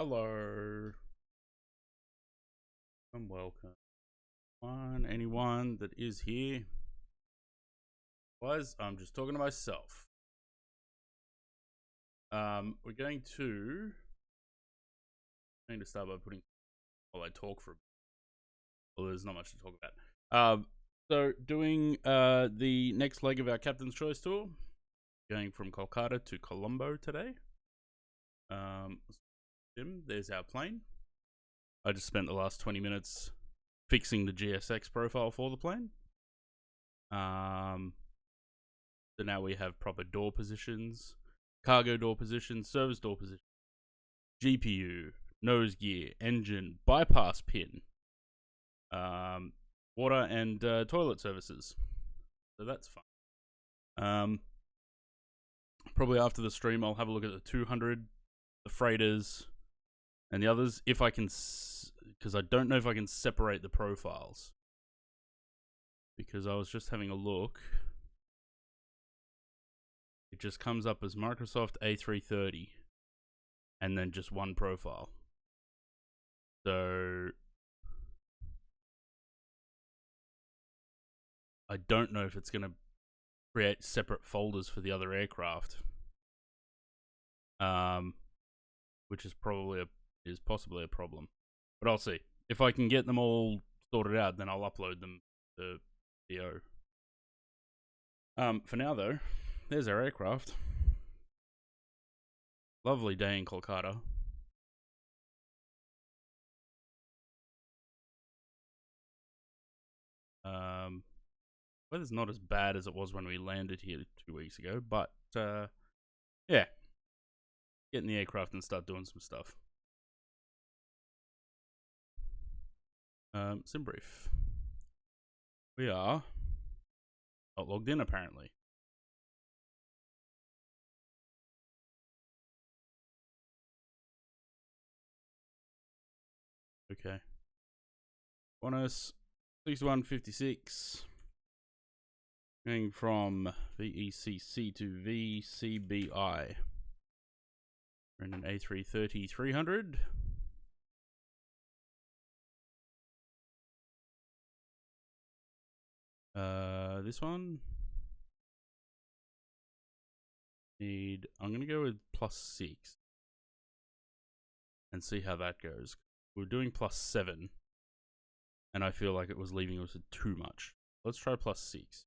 Hello and welcome. Anyone that is here. Otherwise, I'm just talking to myself. We're going to start by putting while I talk for a bit. Well, there's not much to talk about. So doing the next leg of our Captain's Choice tour, going from Kolkata to Colombo today. There's our plane. I just spent the last 20 minutes fixing the GSX profile for the plane. So now we have proper door positions, cargo door positions, service door positions, GPU, nose gear, engine, bypass pin, water and toilet services. So that's fun. Probably after the stream, I'll have a look at the 200, the freighters, and the others if I can, because I don't know if I can separate the profiles. Because I was just having a look. It just comes up as Microsoft A330 and then just one profile. So I don't know if it's going to create separate folders for the other aircraft. Which is possibly a problem. But I'll see. If I can get them all sorted out, then I'll upload them to VO. For now though, there's our aircraft. Lovely day in Kolkata. Weather's not as bad as it was when we landed here 2 weeks ago, but yeah, get in the aircraft and start doing some stuff. Sim brief. We are not logged in apparently. Okay. Bonus 6156. Going from VECC to VCBI. We're in an A330 300. This one. I'm gonna go with +6 and see how that goes. We're doing +7, and I feel like it was leaving us with too much. Let's try +6.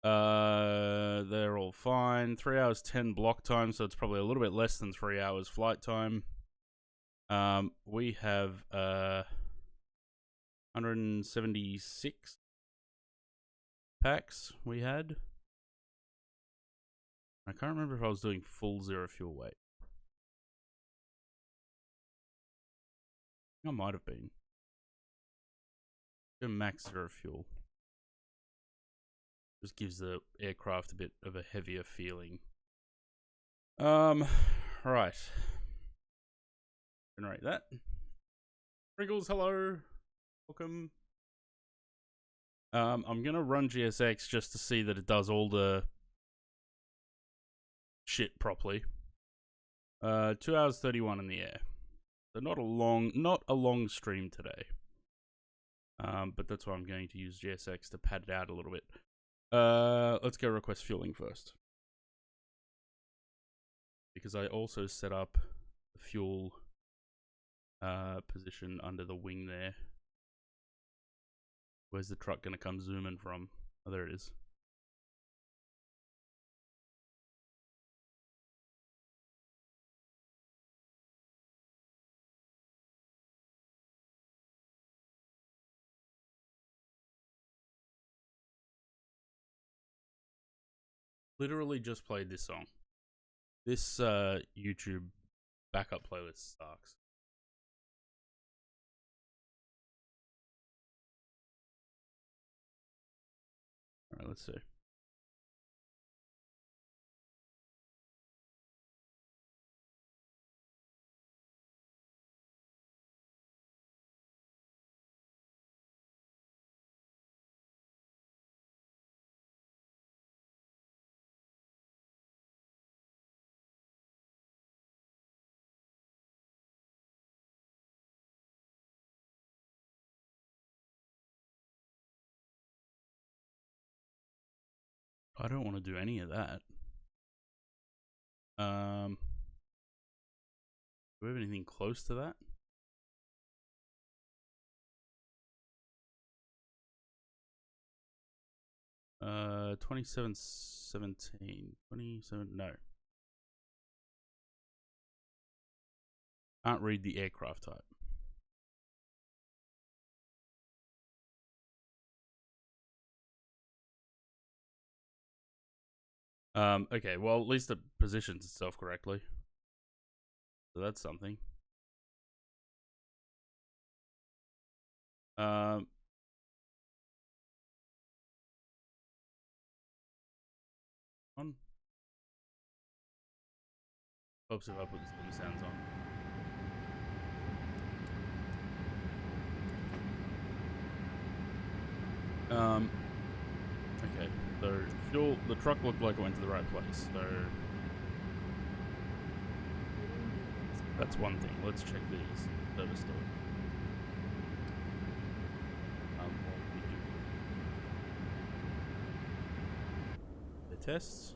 They're all fine. 3 hours 10 block time, so it's probably a little bit less than 3 hours flight time. We have 176 packs we had. I can't remember if I was doing full zero fuel weight. I might have been. Go max zero fuel. Just gives the aircraft a bit of a heavier feeling. Right. Generate that. Pringles, hello. Welcome. I'm gonna run GSX just to see that it does all the shit properly. 2 hours 31 in the air. So not a long stream today. But that's why I'm going to use GSX to pad it out a little bit. Let's go request fueling first. Because I also set up the fuel position under the wing there. Where's the truck going to come zooming from? Oh, there it is. Literally just played this song. This YouTube backup playlist sucks. Alright, let's see. I don't want to do any of that. Do we have anything close to that? Uh, 2717. 27. No. Can't read the aircraft type. Okay, well, at least it positions itself correctly. So that's something. On. Helps if I put the spin sounds on. Okay, so fuel, the truck looked like it went to the right place, so that's one thing. Let's check these service store. The tests.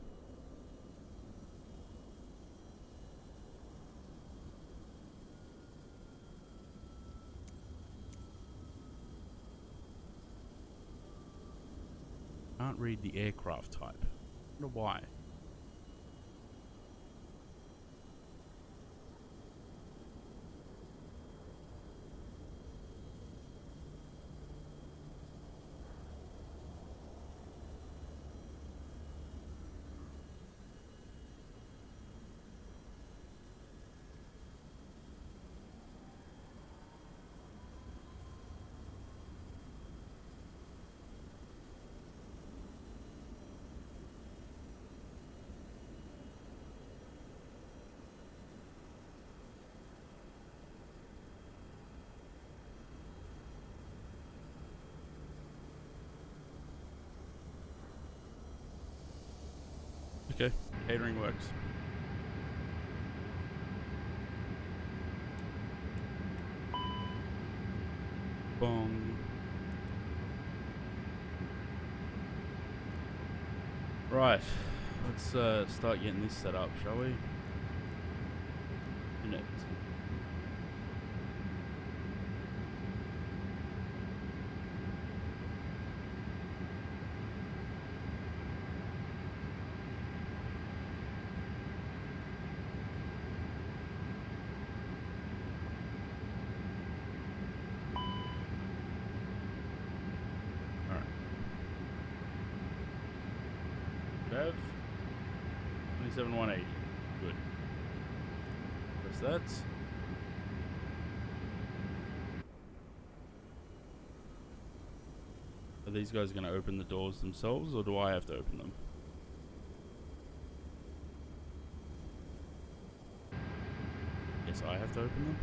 Can't read the aircraft type. I wonder why. Okay, catering works. Bong. Right, let's start getting this set up, shall we? Connect. Bev. 27180. Good. Press that. Are these guys going to open the doors themselves, or do I have to open them? Yes, I have to open them.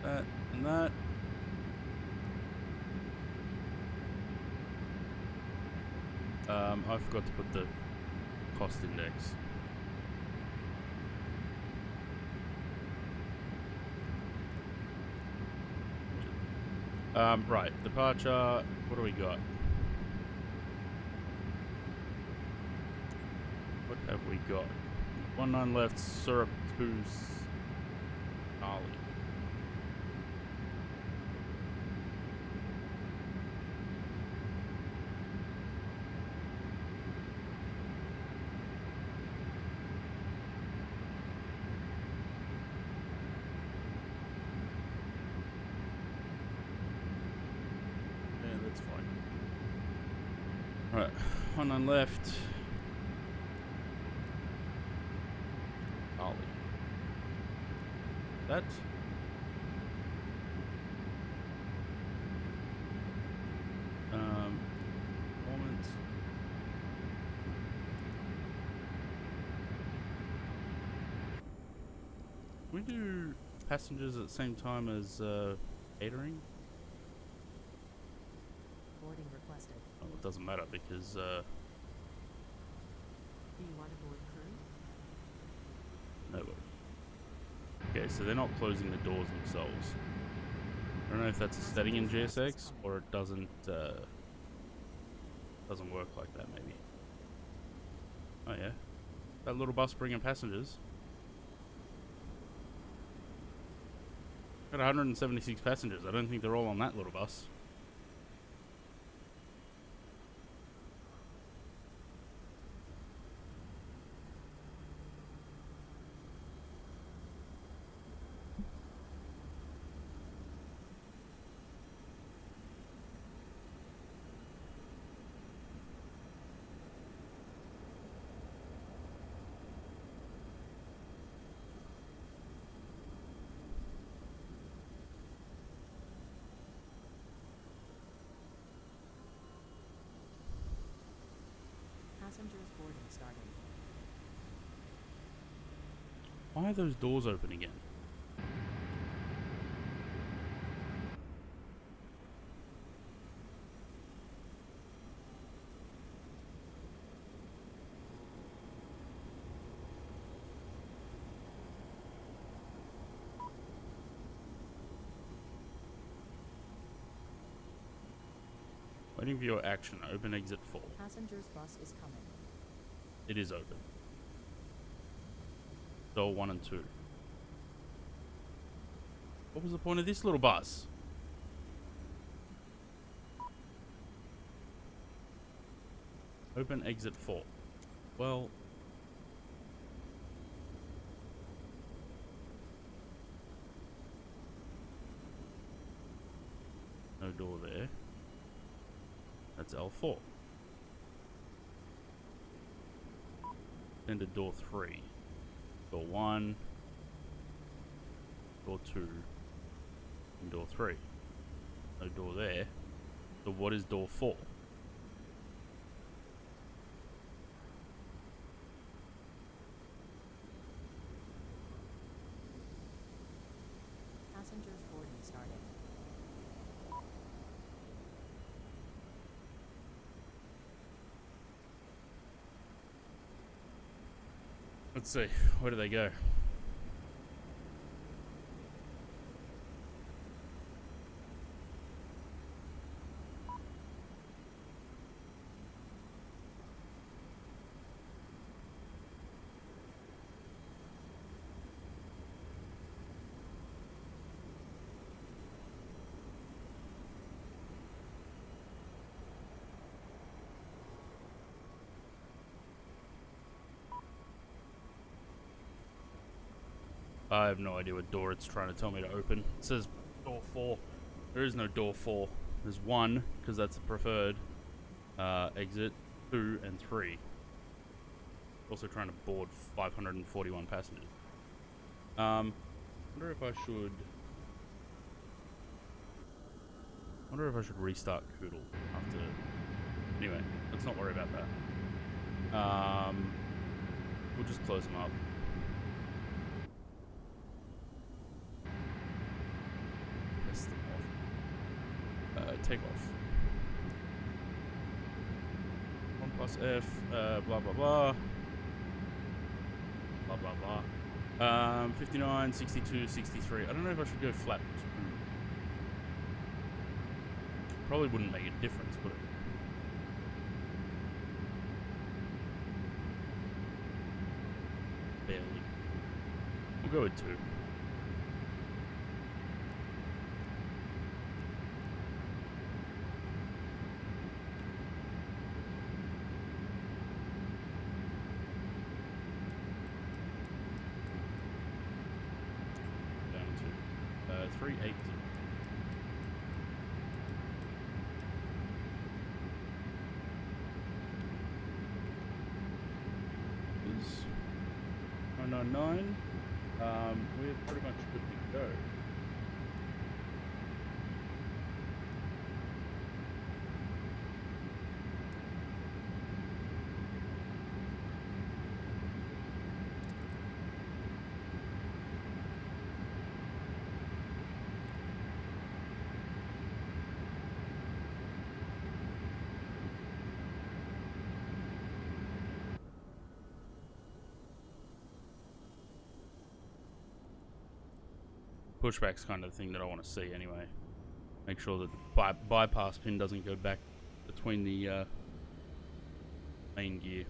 That and that. I forgot to put the cost index. Right, departure. What do we got? What have we got? 19 left, syrup, booze, Ollie. Yeah, that's fine. Right, 19 left. Ollie. That. Performance. we do passengers at the same time as catering? Boarding requested. Oh, it doesn't matter because Do you want to board crew? nobody. Okay, so they're not closing the doors themselves. I don't know if that's a setting in GSX or it doesn't work like that. Maybe. Oh yeah, that little bus bringing passengers. Got 176 passengers. I don't think they're all on that little bus. Passengers boarding starting. Why are those doors open again? Waiting for your action. Open exit 4. Passengers bus is coming. It is open. Door 1 and 2. What was the point of this little bus? Open exit 4. Well, no door there. That's L4. Then to door 3. Door 1. Door 2. And door 3. No door there. So what is door 4? Passengers boarding starting. Let's see. Where do they go? I have no idea what door it's trying to tell me to open. It says door 4. There is no door 4. There's 1, because that's the preferred exit. 2 and 3. Also trying to board 541 passengers. Wonder if I should restart Koodle after. Anyway, let's not worry about that. We'll just close them up. Press them off. Take off. 1 plus F. Blah blah blah. Blah blah blah. 59, 62, 63. I don't know if I should go flat 2. Probably wouldn't make a difference, would it? Barely. We'll go with 2. Down to 380. Is 999. We're pretty much good to go. Pushback's kind of the thing that I want to see anyway. Make sure that the bypass pin doesn't go back between the main gear.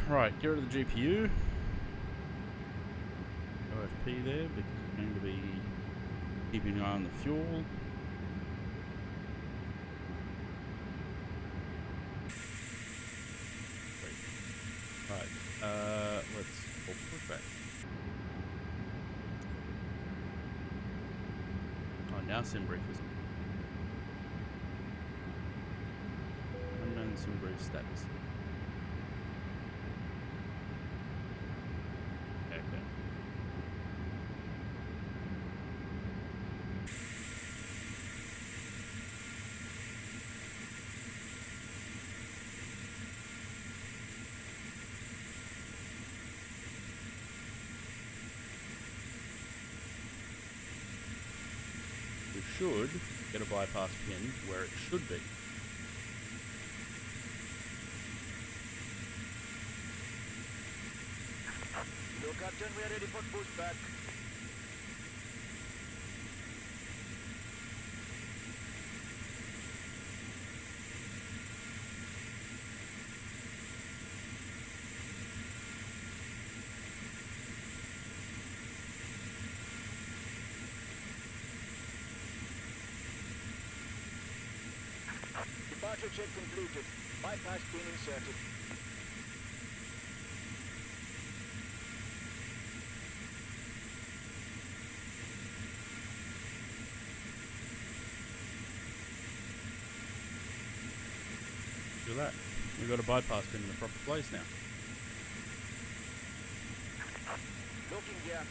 Right, get rid of the GPU. OFP there, because we're going to be keeping an eye on the fuel. Great. Right, let's pull pushback. Oh, now SimBrief is unknown SimBrief status. Should get a bypass pin where it should be. Hello, Captain. We are ready for pushback. Departure check completed. Bypass pin inserted. Look at that. We've got a bypass pin in the proper place now. Looking gear.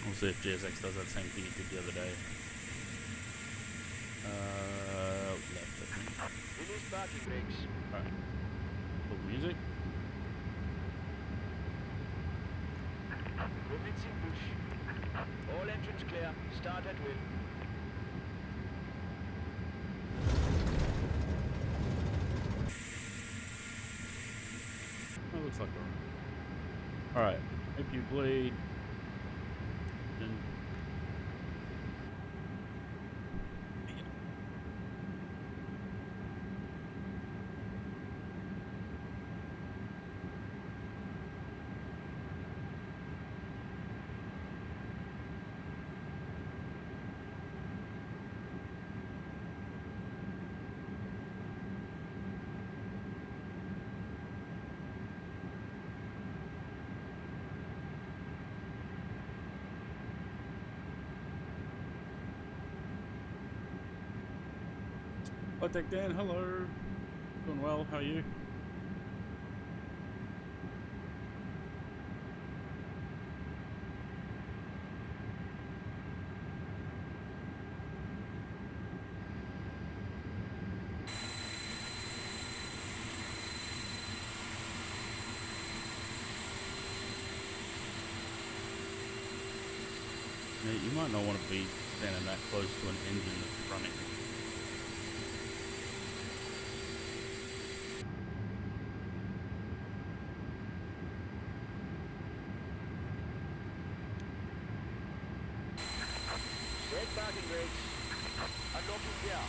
We'll see if GSX does that same thing it did the other day. Left, I think. Release parking brakes. Alright. Pull the music. Commencing push. All engines clear. Start at will. Oh, looks like we're alright. If you bleed. Then Hi Tech Dan, hello. Doing well, how are you? be standing that close to an engine that's running. Set parking brakes. Unlocking gear.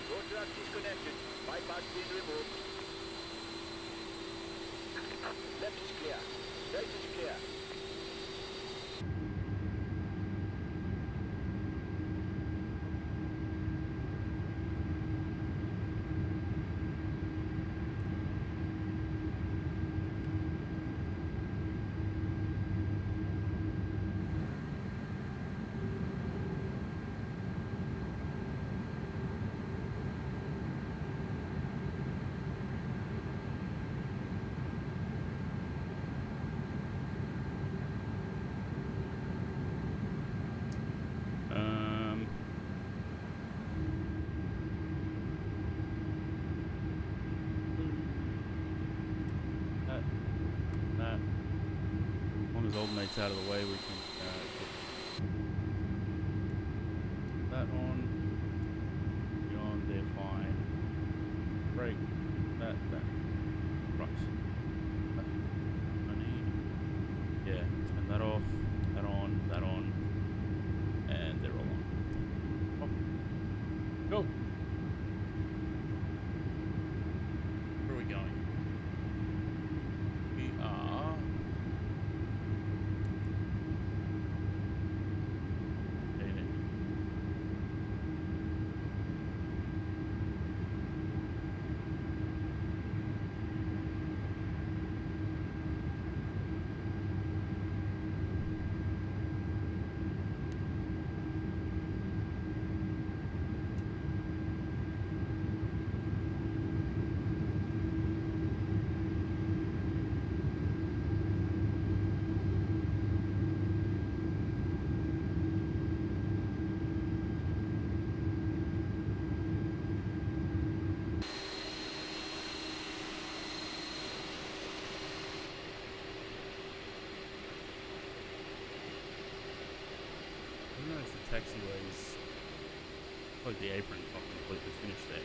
Road disconnected. Bypass being removed. Left is clear. Right is clear. That. As long as old mate's out of the way, we can get that on. Beyond, they're fine. Brake. That. Right. I need. Yeah. Turn that off. That on. That on. And they're all on. Oh. Go. Where are we going? We are. Taxiways, like the apron's not completely finished there.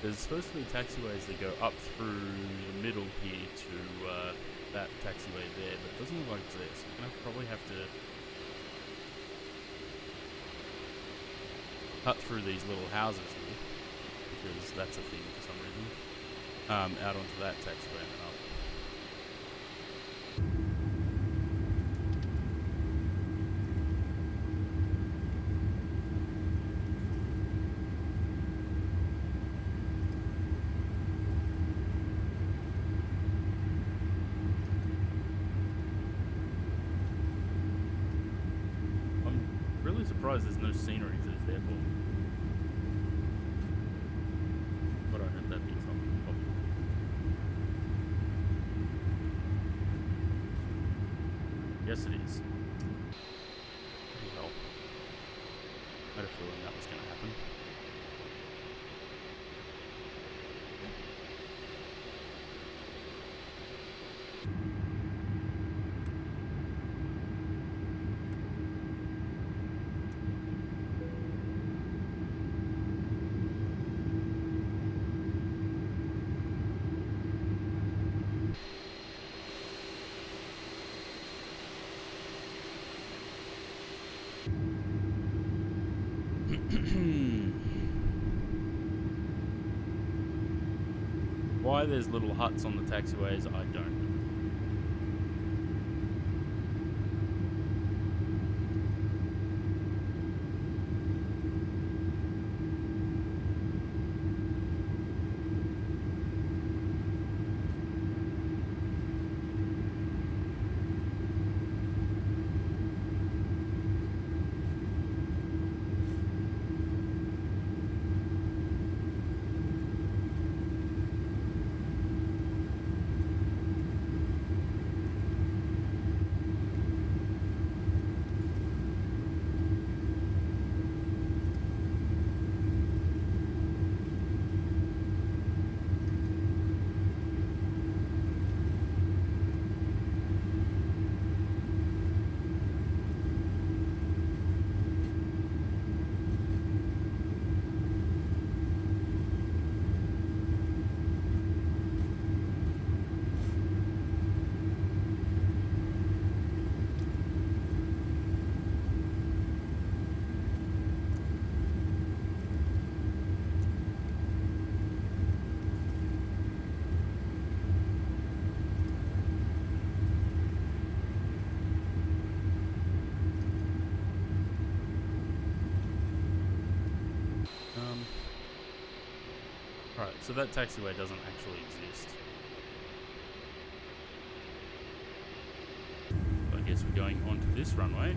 There's supposed to be taxiways that go up through the middle here to that taxiway there, but it doesn't look like it's there, so we're going to probably have to cut through these little houses here, because that's a thing for some reason, out onto that taxiway and then up. Surprised there's no scenery to this airport. But I heard that thing's not popular. Yes, it is. Well, I had a feeling that was going to happen. Why there's little huts on the taxiways, I don't know. So that taxiway doesn't actually exist. I guess we're going onto this runway.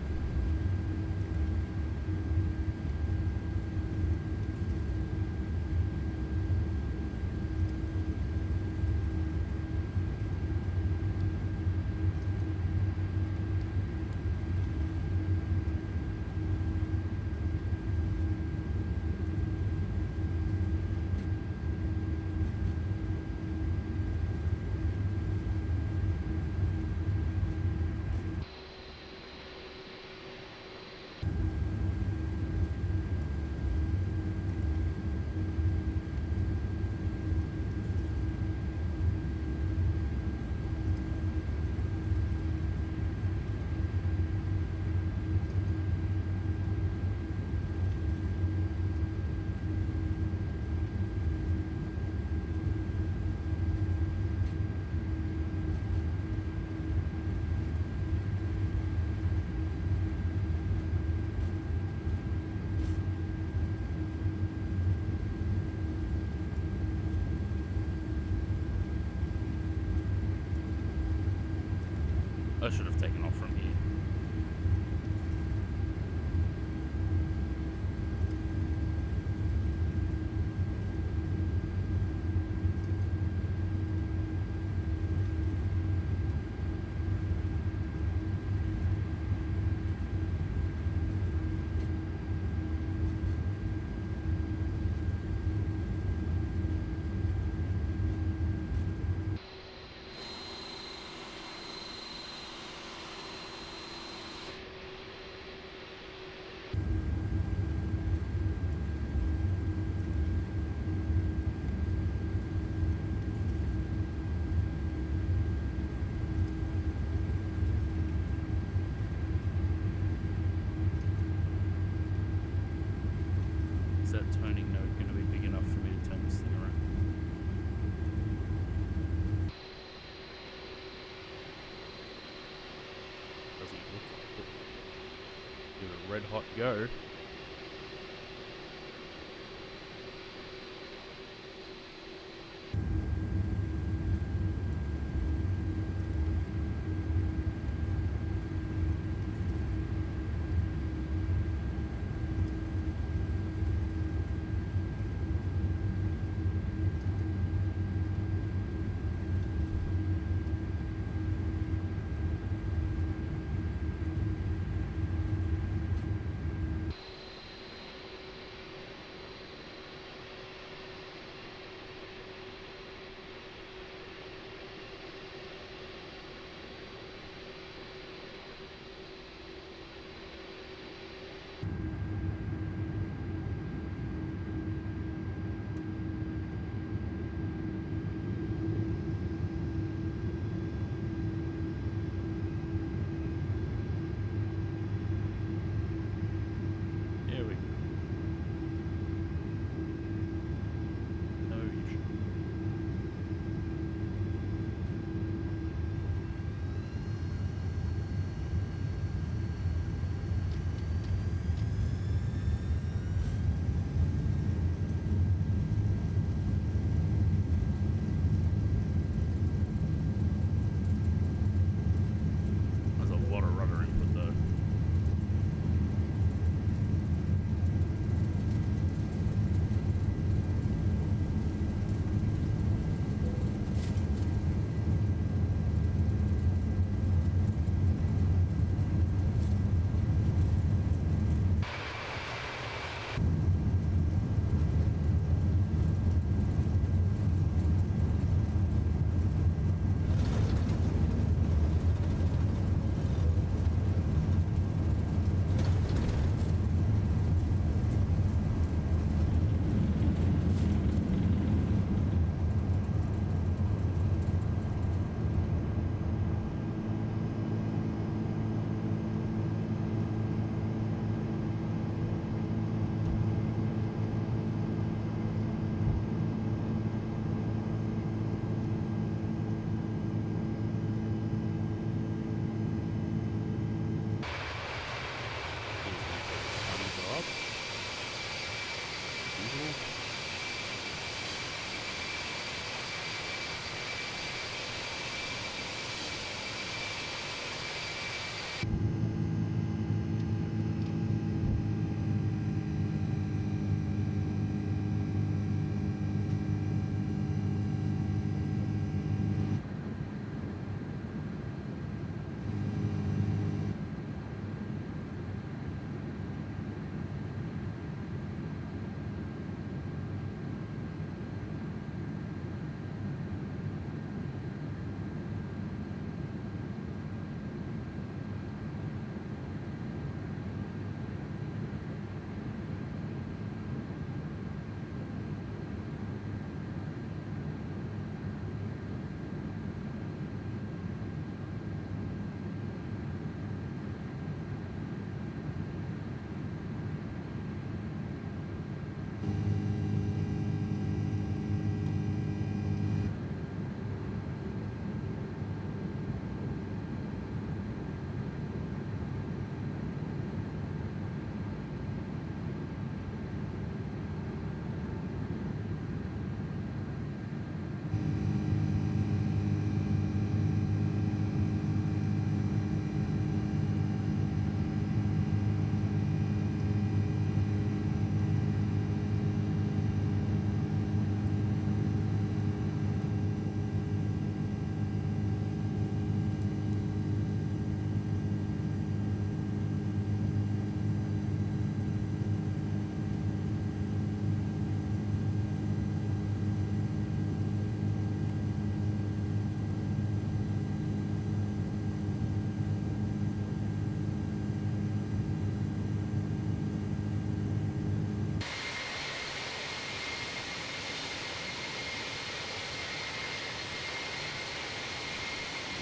I should have taken off from here. Is that turning node going to be big enough for me to turn this thing around? Doesn't look like it. Give it a red hot go.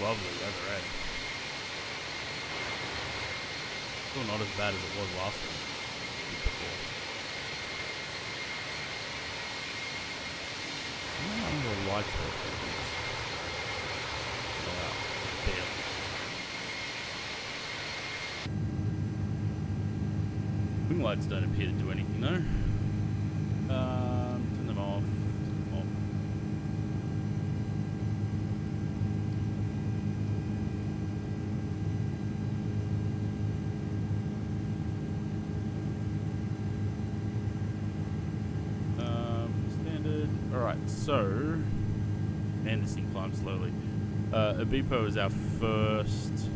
lovely weather, eh? Still not as bad as it was last week before. I don't know how the lights work for this. Barely. Wing lights don't appear to do anything though. Turn them off. Standard. Alright, so man, this thing climbs slowly. Abipo is our first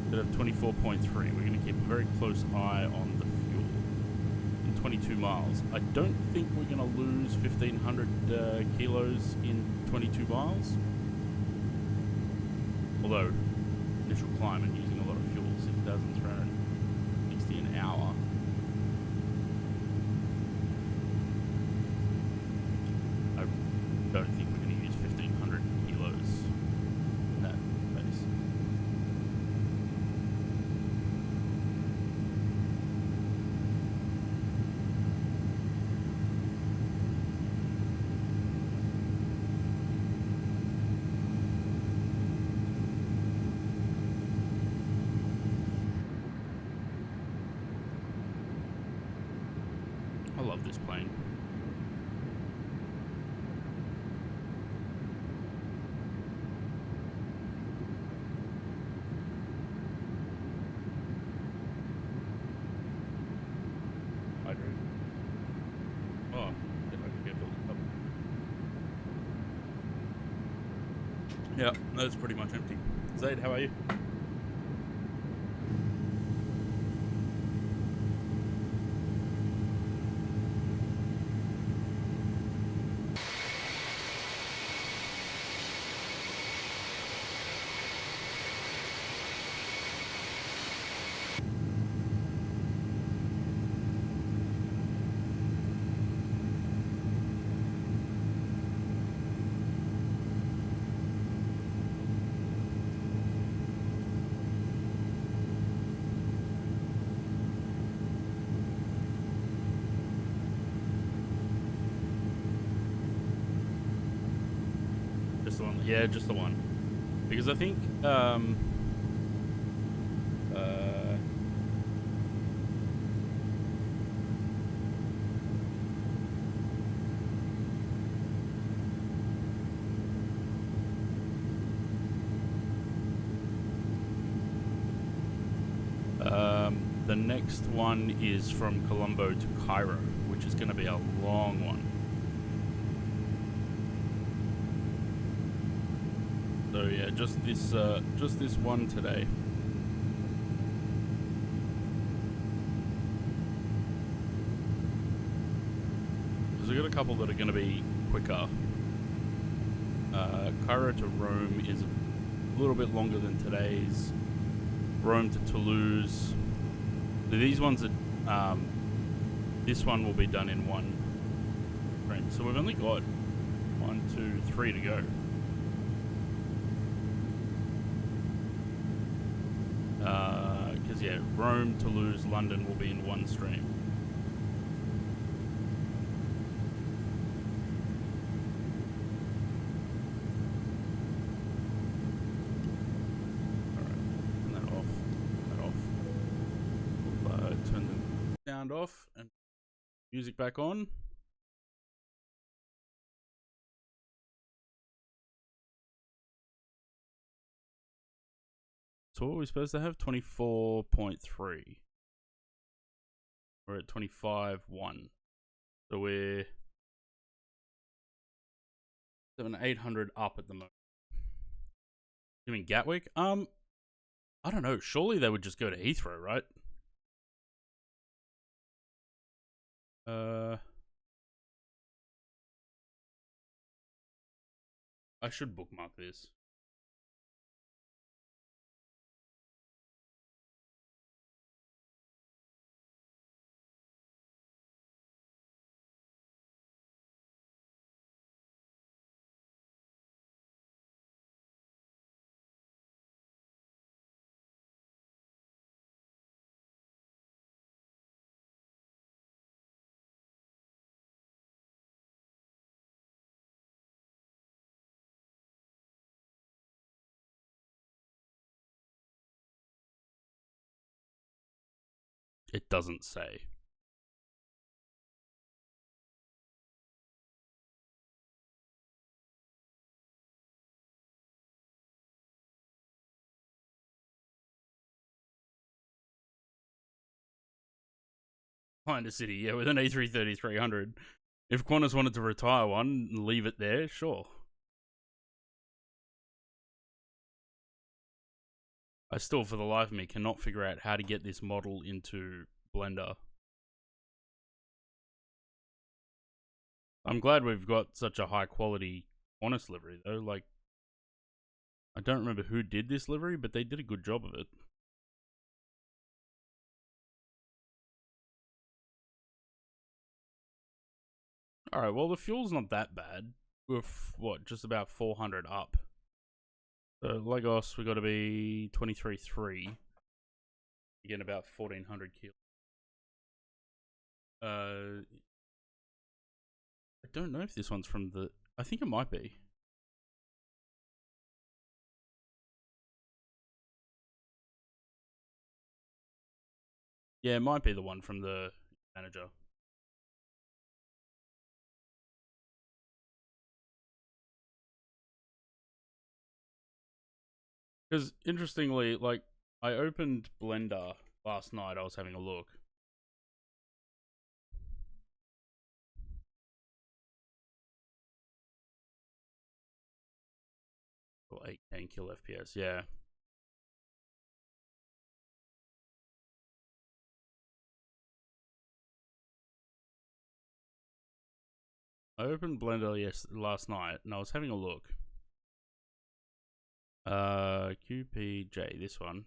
bit of 24.3. We're going to keep a very close eye on the fuel. In 22 miles. I don't think we're going to lose 1,500 kilos in 22 miles. Although, initial climb and using a lot of fuel, 6,360 an hour. I don't think we're going to use 1,500 kilos in that pace. I love this plane. Hydrate. Oh, if I could get filled up. Yeah, that's pretty much empty. Zaid, how are you? Just the one. Yeah, just the one. Because I think the next one is from Colombo to Cairo, which is going to be a long one. So yeah, just this one today. Because we got a couple that are going to be quicker. Cairo to Rome is a little bit longer than today's. Rome to Toulouse. So these ones are, this one will be done in one frame. So we've only got 1, 2, 3 to go. Because yeah, Rome, Toulouse, London will be in one stream. Sound off and music back on. So what are we supposed to have? 24.3. We're at 25.1. So we're 700-800 up at the moment. You mean Gatwick? I don't know. Surely they would just go to Heathrow, right? I should bookmark this. It doesn't say. Behind a city, yeah, with an A330-300. If Qantas wanted to retire one and leave it there, sure. I still, for the life of me, cannot figure out how to get this model into Blender. I'm glad we've got such a high quality Qantas livery though. Like, I don't remember who did this livery, but they did a good job of it. Alright, well the fuel's not that bad. We're, what, just about 400 up. So Lagos, we got to be 23.3. Again, about 1,400 kilos. I don't know if this one's from the... I think it might be. Yeah, it might be the one from the manager. Because, interestingly, like, I opened Blender last night. I was having a look. Oh, 810 kill FPS, yeah. I opened Blender last night, and I was having a look. QPJ, this one.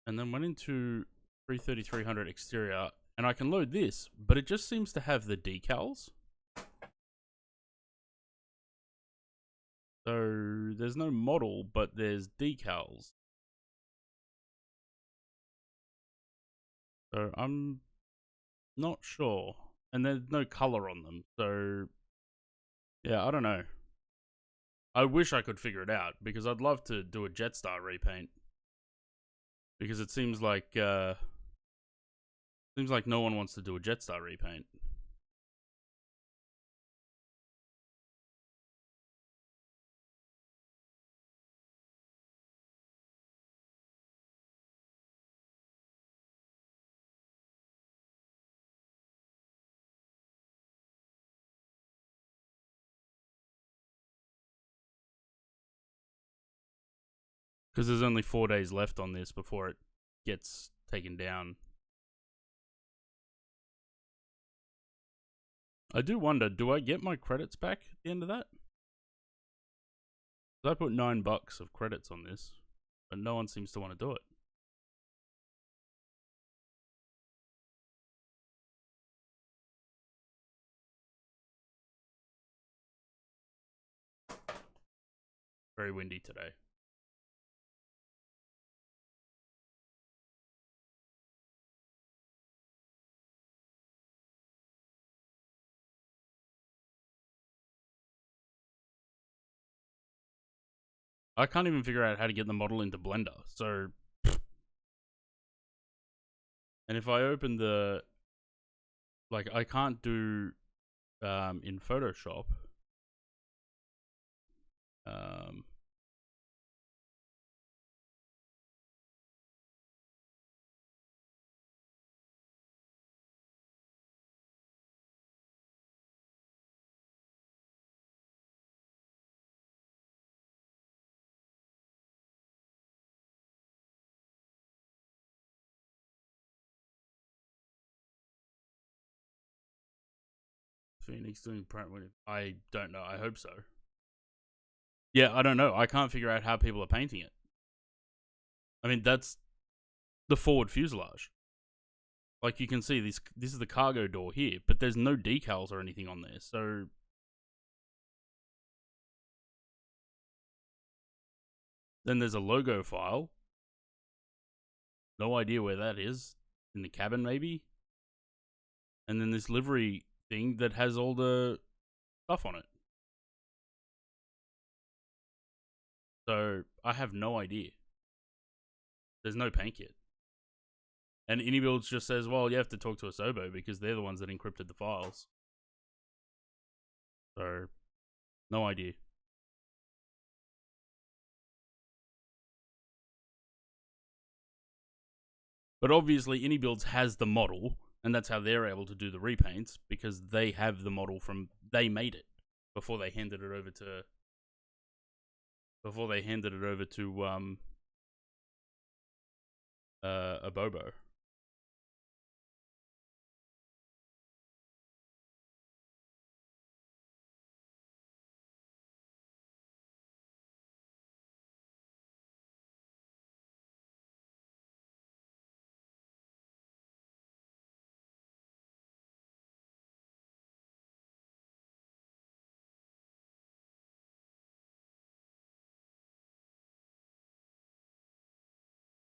And then went into 330-300 exterior, and I can load this, but it just seems to have the decals. So there's no model, but there's decals. So I'm not sure. And there's no color on them. So yeah, I don't know. I wish I could figure it out because I'd love to do a Jetstar repaint. Because it seems like no one wants to do a Jetstar repaint. Because there's only 4 days left on this before it gets taken down. I do wonder, do I get my credits back at the end of that? I put $9 of credits on this, but no one seems to want to do it. Very windy today. I can't even figure out how to get the model into Blender, so... And if I open the... Like, I can't do... in Photoshop... Phoenix doing print with it. I don't know. I hope so. Yeah, I don't know. I can't figure out how people are painting it. I mean, that's the forward fuselage. Like, you can see, this is the cargo door here, but there's no decals or anything on there, so... Then there's a logo file. No idea where that is. In the cabin, maybe? And then this livery thing that has all the stuff on it. So I have no idea. There's no paint kit. And AnyBuilds just says, well, you have to talk to Asobo because they're the ones that encrypted the files. So, no idea. But obviously, AnyBuilds has the model, and that's how they're able to do the repaints, because they have the model from, they made it before they handed it over to, Abobo.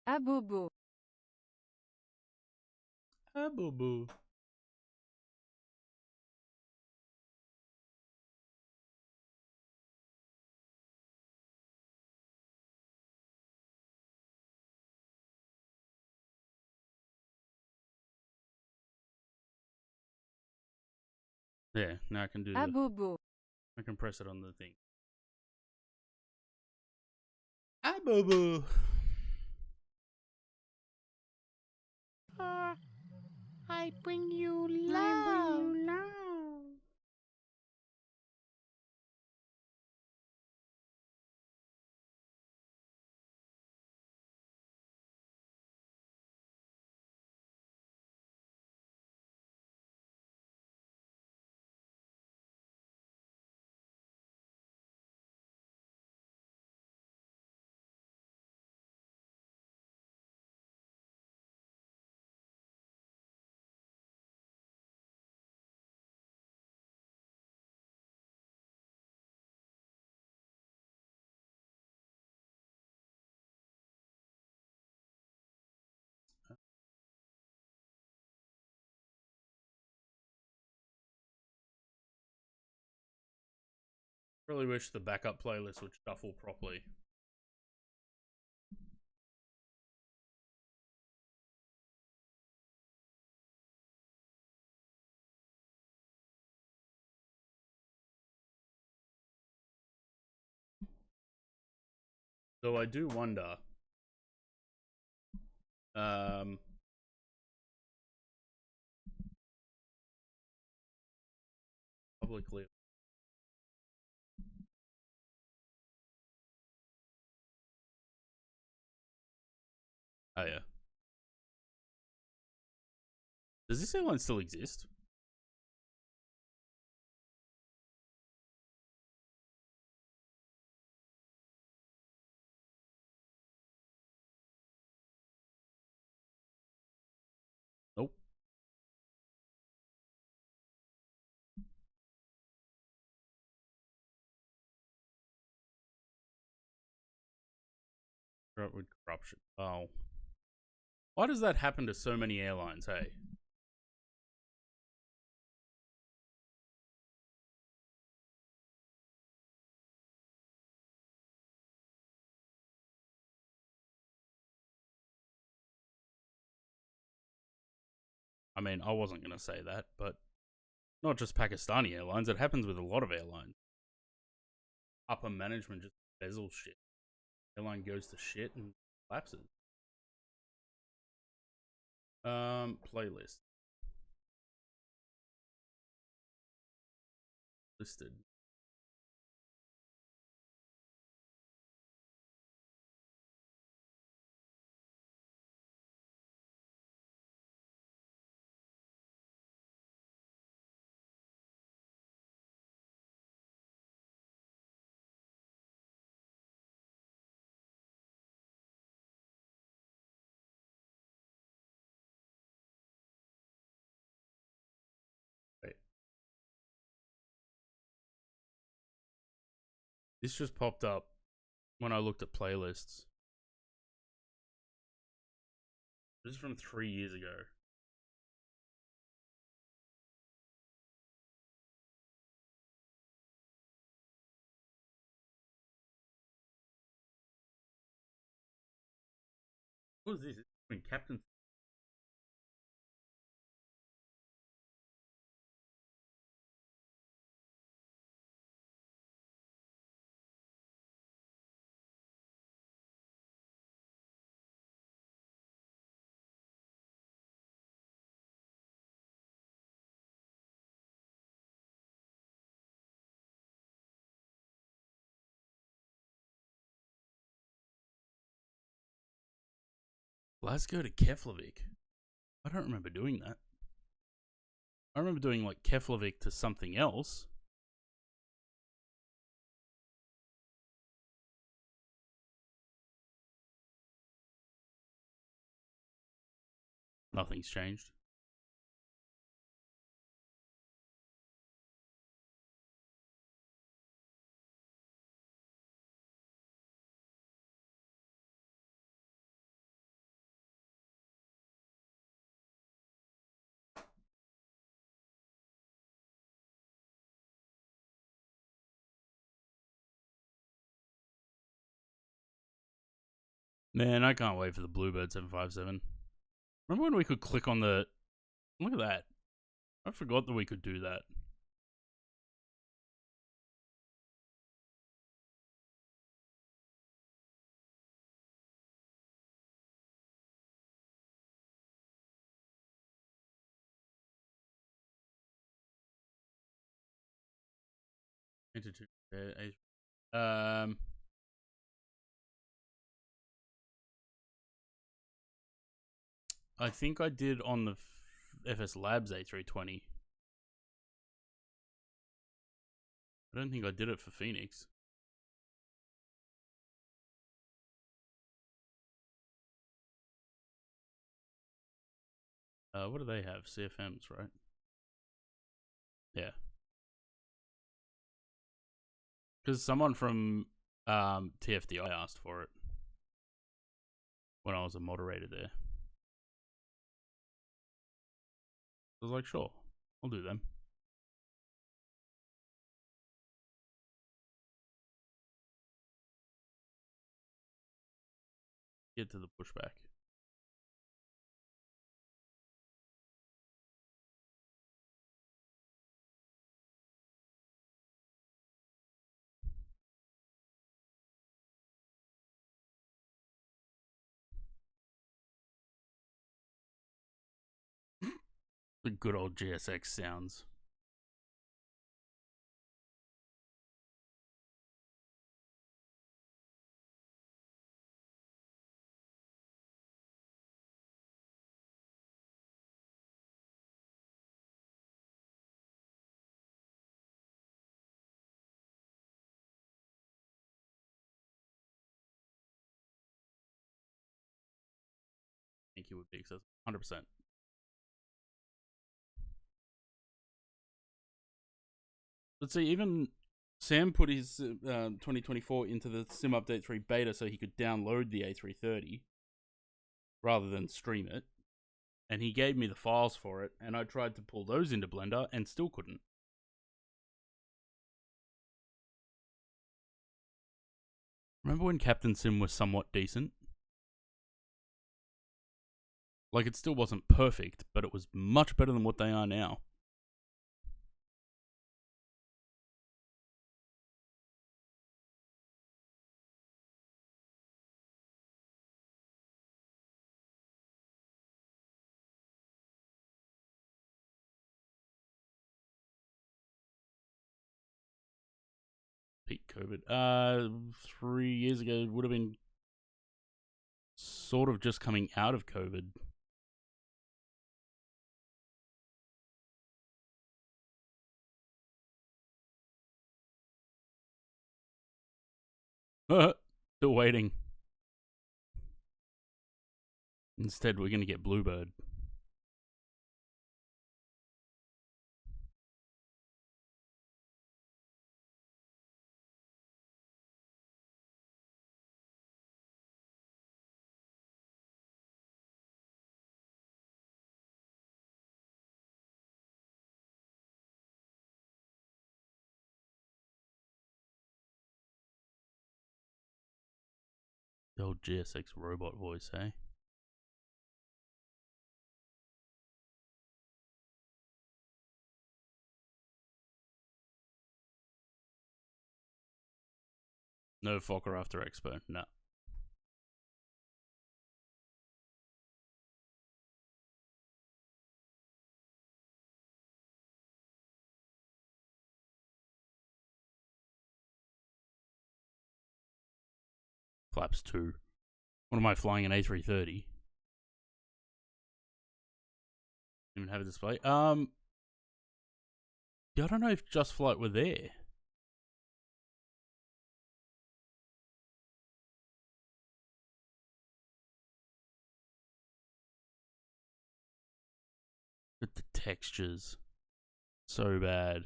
Abobo. Abobo. Yeah, now I can do the, Abobo. I can press it on the thing. Abobo. I bring you love. Really wish the backup playlist would shuffle properly. So I do wonder, publicly. Oh yeah. Does this airline still exist? Nope. With corruption. Oh. Why does that happen to so many airlines, hey? I mean, I wasn't going to say that, but not just Pakistani airlines. It happens with a lot of airlines. Upper management just embezzles shit. Airline goes to shit and collapses. Playlist. Listed. Wait. This just popped up when I looked at playlists. This is from 3 years ago. What is this? It's been Captain. Glasgow to Keflavik. I don't remember doing that. I remember doing like Keflavik to something else. Nothing's changed. Man, I can't wait for the Bluebird 757. Remember when we could click on the... Look at that. I forgot that we could do that. Um... I think I did on the FS Labs A320. I don't think I did it for Phoenix. What do they have? CFMs, right? Yeah. Because someone from TFDI asked for it when I was a moderator there. I was like, sure, I'll do them. Get to the pushback. The good old GSX sounds. I think it would be accessible. 100%. Let's see, even Sam put his 2024 into the Sim Update 3 beta so he could download the A330 rather than stream it. And he gave me the files for it, and I tried to pull those into Blender and still couldn't. Remember when Captain Sim was somewhat decent? Like, it still wasn't perfect, but it was much better than what they are now. Peak COVID. 3 years ago would have been sort of just coming out of COVID. Still waiting. Instead, we're going to get Bluebird. The old GSX robot voice, hey? No Fokker after Expo. No. Flaps 2. What am I flying, an A330? Even have a display. Yeah, I don't know if Just Flight were there. Look at the textures. So bad.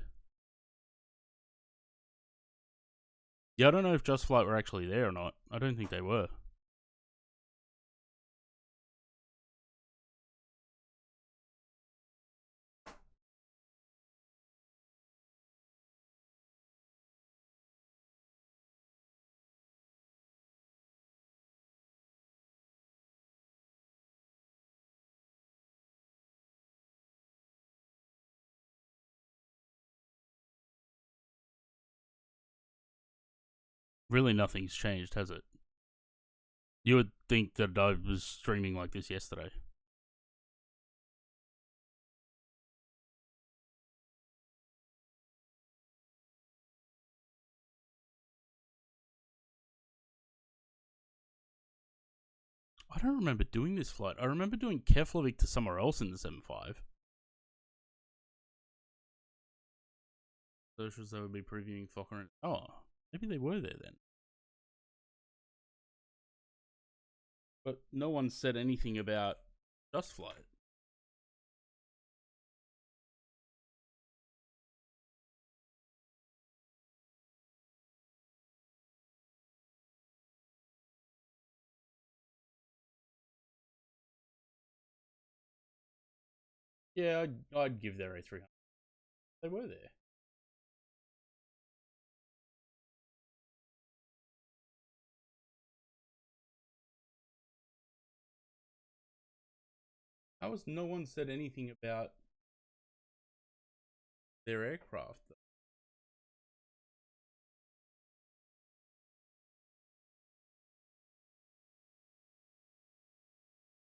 Yeah, I don't know if Just Flight were actually there or not. I don't think they were. Really, nothing's changed, has it? You would think that I was streaming like this yesterday. I don't remember doing this flight. I remember doing Keflavik to somewhere else in the 75. Socials they would be previewing Fokker and... Oh, maybe they were there then. But no one said anything about Just Flight. Yeah, I'd give their A300. They were there. How was no one said anything about their aircraft?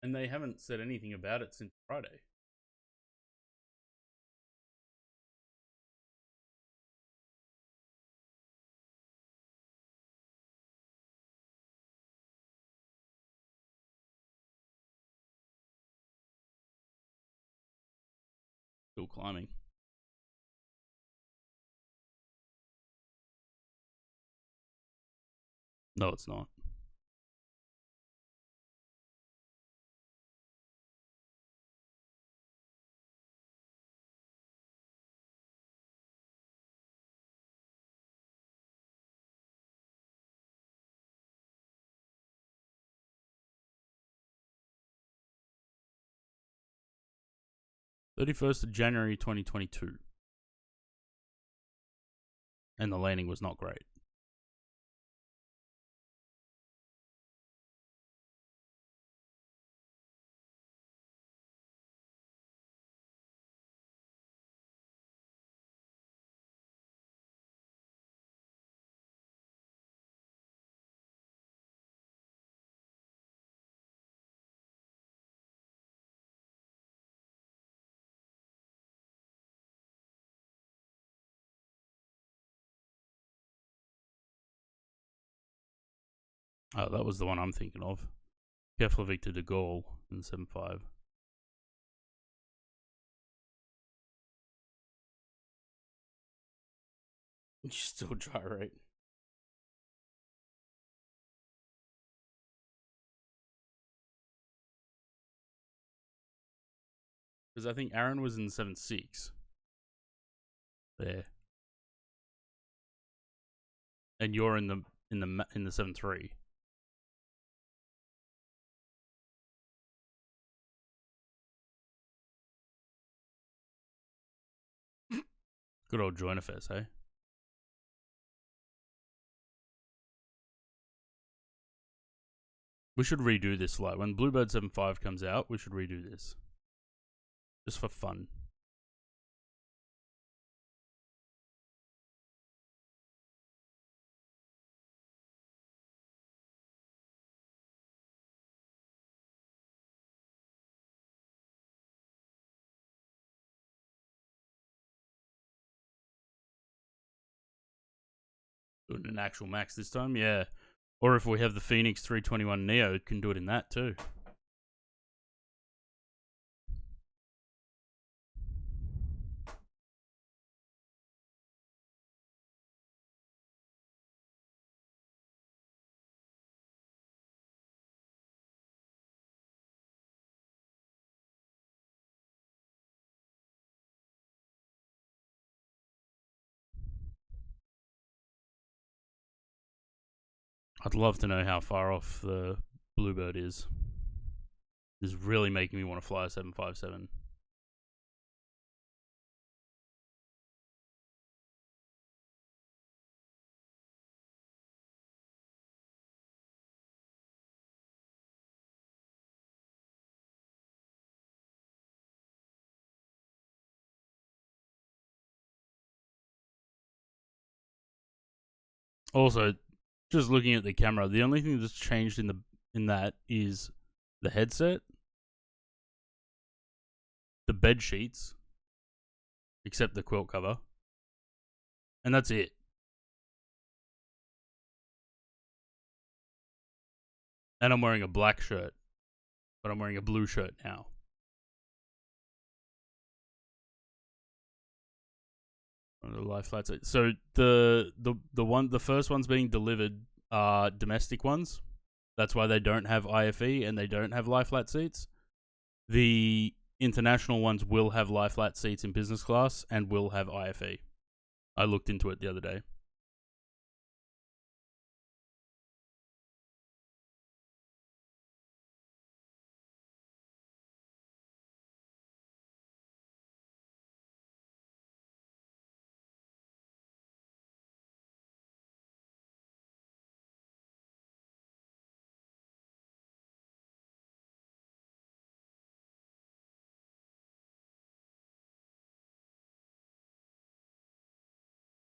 And they haven't said anything about it since Friday. Still climbing. No, it's not. January 31st, 2022. And the landing was not great. Oh, that was the one I'm thinking of. Keflavik to de Gaulle in 7.5. You still gyrate. Because I think Aaron was in 7.6. There. And you're in the 7.3. Good old join FS, hey? We should redo this flight. When Bluebird 7.5 comes out, we should redo this. Just for fun. Doing an actual max this time, yeah. Or if we have the Phoenix 321 Neo, it can do it in that too. I'd love to know how far off the Bluebird is. This is really making me want to fly a 757. Also, just looking at the camera, the only thing that's changed in that is the headset, the bed sheets, except the quilt cover, and that's it. And I'm wearing a black shirt, but I'm wearing a blue shirt now. The life flat seats. So the first ones being delivered are domestic ones. That's why they don't have IFE and they don't have lie flat seats. The international ones will have lie flat seats in business class and will have IFE. I looked into it the other day.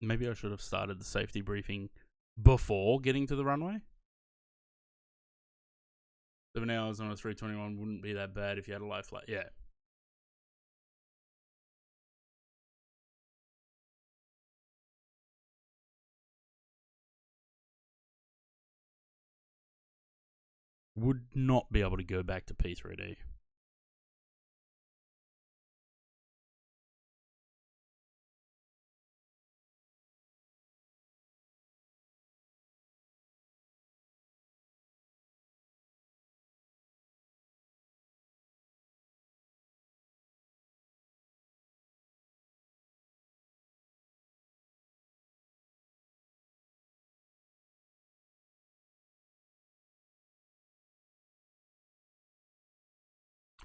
Maybe I should have started the safety briefing before getting to the runway. 7 hours on a 321 wouldn't be that bad if you had a lie flat. Yeah. Would not be able to go back to P3D.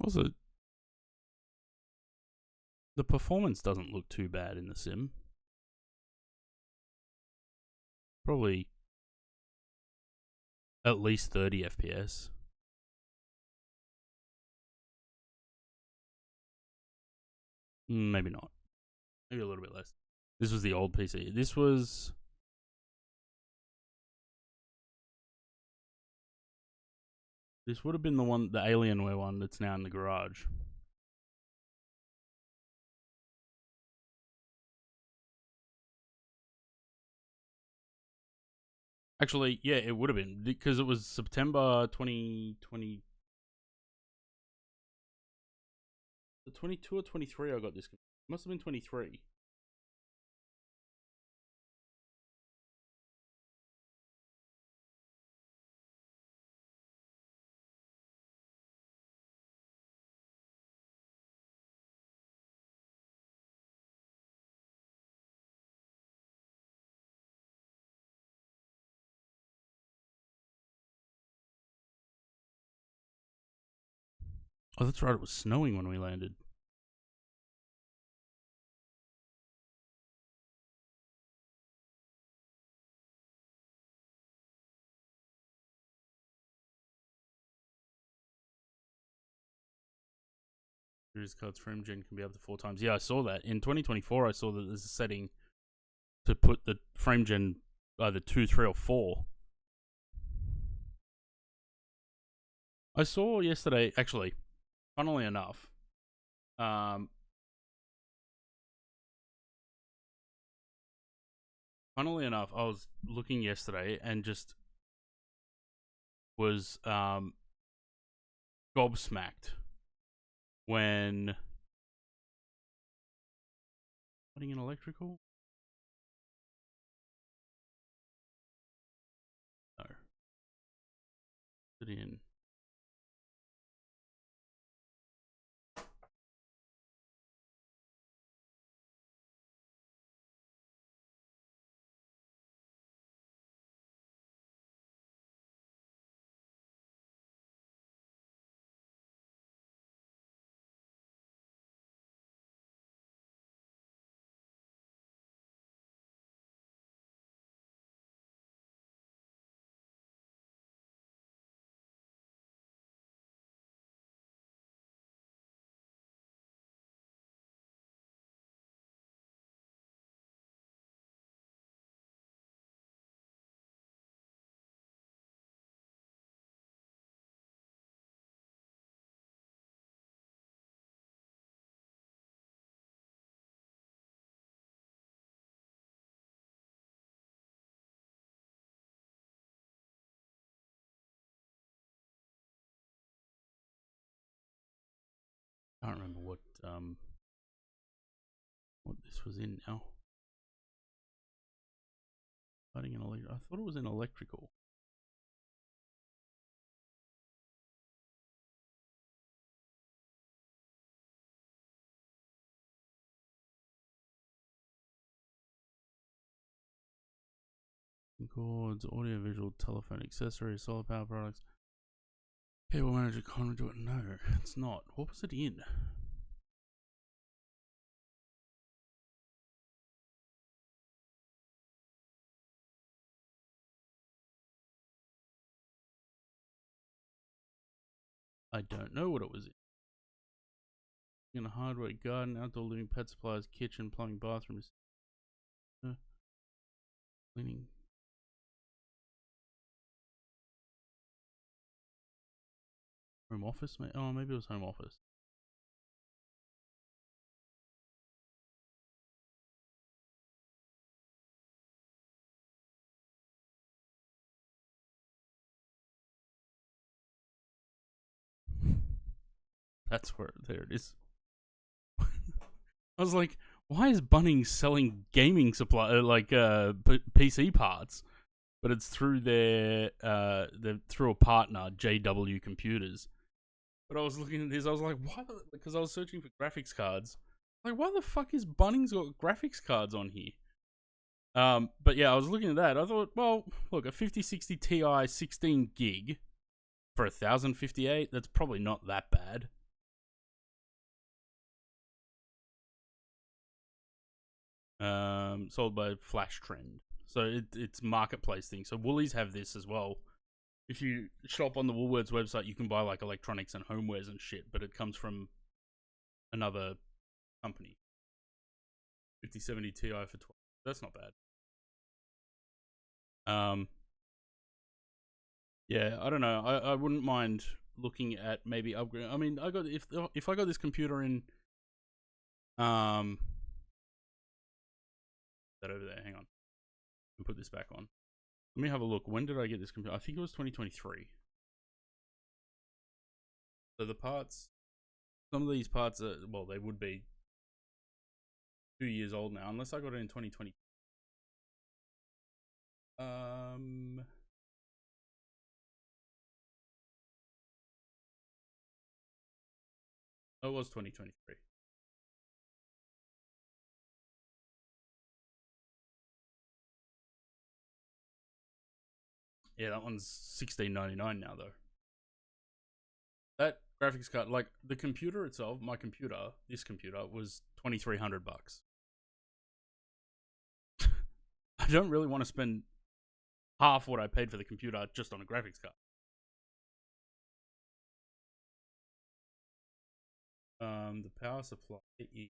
Also, the performance doesn't look too bad in the sim. Probably at least 30 FPS. Maybe not. Maybe a little bit less. This was the old PC. This would have been the Alienware one that's now in the garage. Actually, yeah, it would have been because it was September 2020. The 22 or 23 I got this. It must have been 23. Oh, that's right. It was snowing when we landed. Cruise cards frame gen can be up to 4 times. Yeah, I saw that. In 2024, I saw that there's a setting to put the frame gen either 2, 3, or 4. I saw yesterday, actually, funnily enough, funnily enough, I was looking yesterday and just was gobsmacked when putting in electrical. No, put it in. I can't remember what this was in now. Putting in I thought it was in electrical. Cords, audio, visual, telephone accessories, solar power products. Cable manager conduit. No, it's not. What was it in? I don't know what it was in. In a hardware, garden, outdoor living, pet supplies, kitchen, plumbing, bathrooms, cleaning. Home office? Oh, maybe it was home office. That's where, there it is. I was like, why is Bunnings selling gaming supply, PC parts? But it's through through a partner, JW Computers. But I was looking at this, I was like, why? Because I was searching for graphics cards. Like, why the fuck is Bunnings got graphics cards on here? But yeah, I was looking at that. I thought, well, look, a 5060 Ti 16 gig for 1058. That's probably not that bad. Sold by Flash Trend, so it's marketplace thing. So Woolies have this as well. If you shop on the Woolworths website, you can buy like electronics and homewares and shit, but it comes from another company. 5070 Ti for 12. That's not bad. Yeah, I don't know. I wouldn't mind looking at maybe upgrade. I mean, I got if I got this computer in that over there. Hang on, and put this back on. Let me have a look. When did I get this computer? I think it was 2023. So the parts, some of these parts are, well, they would be 2 years old now, unless I got it in 2020. Oh, it was 2023. Yeah, that one's $16.99 now though. That graphics card, like the computer itself, my computer, this computer was $2,300. I don't really want to spend half what I paid for the computer just on a graphics card. The power supply is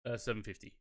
750.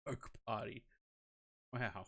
Oak Party. Wow.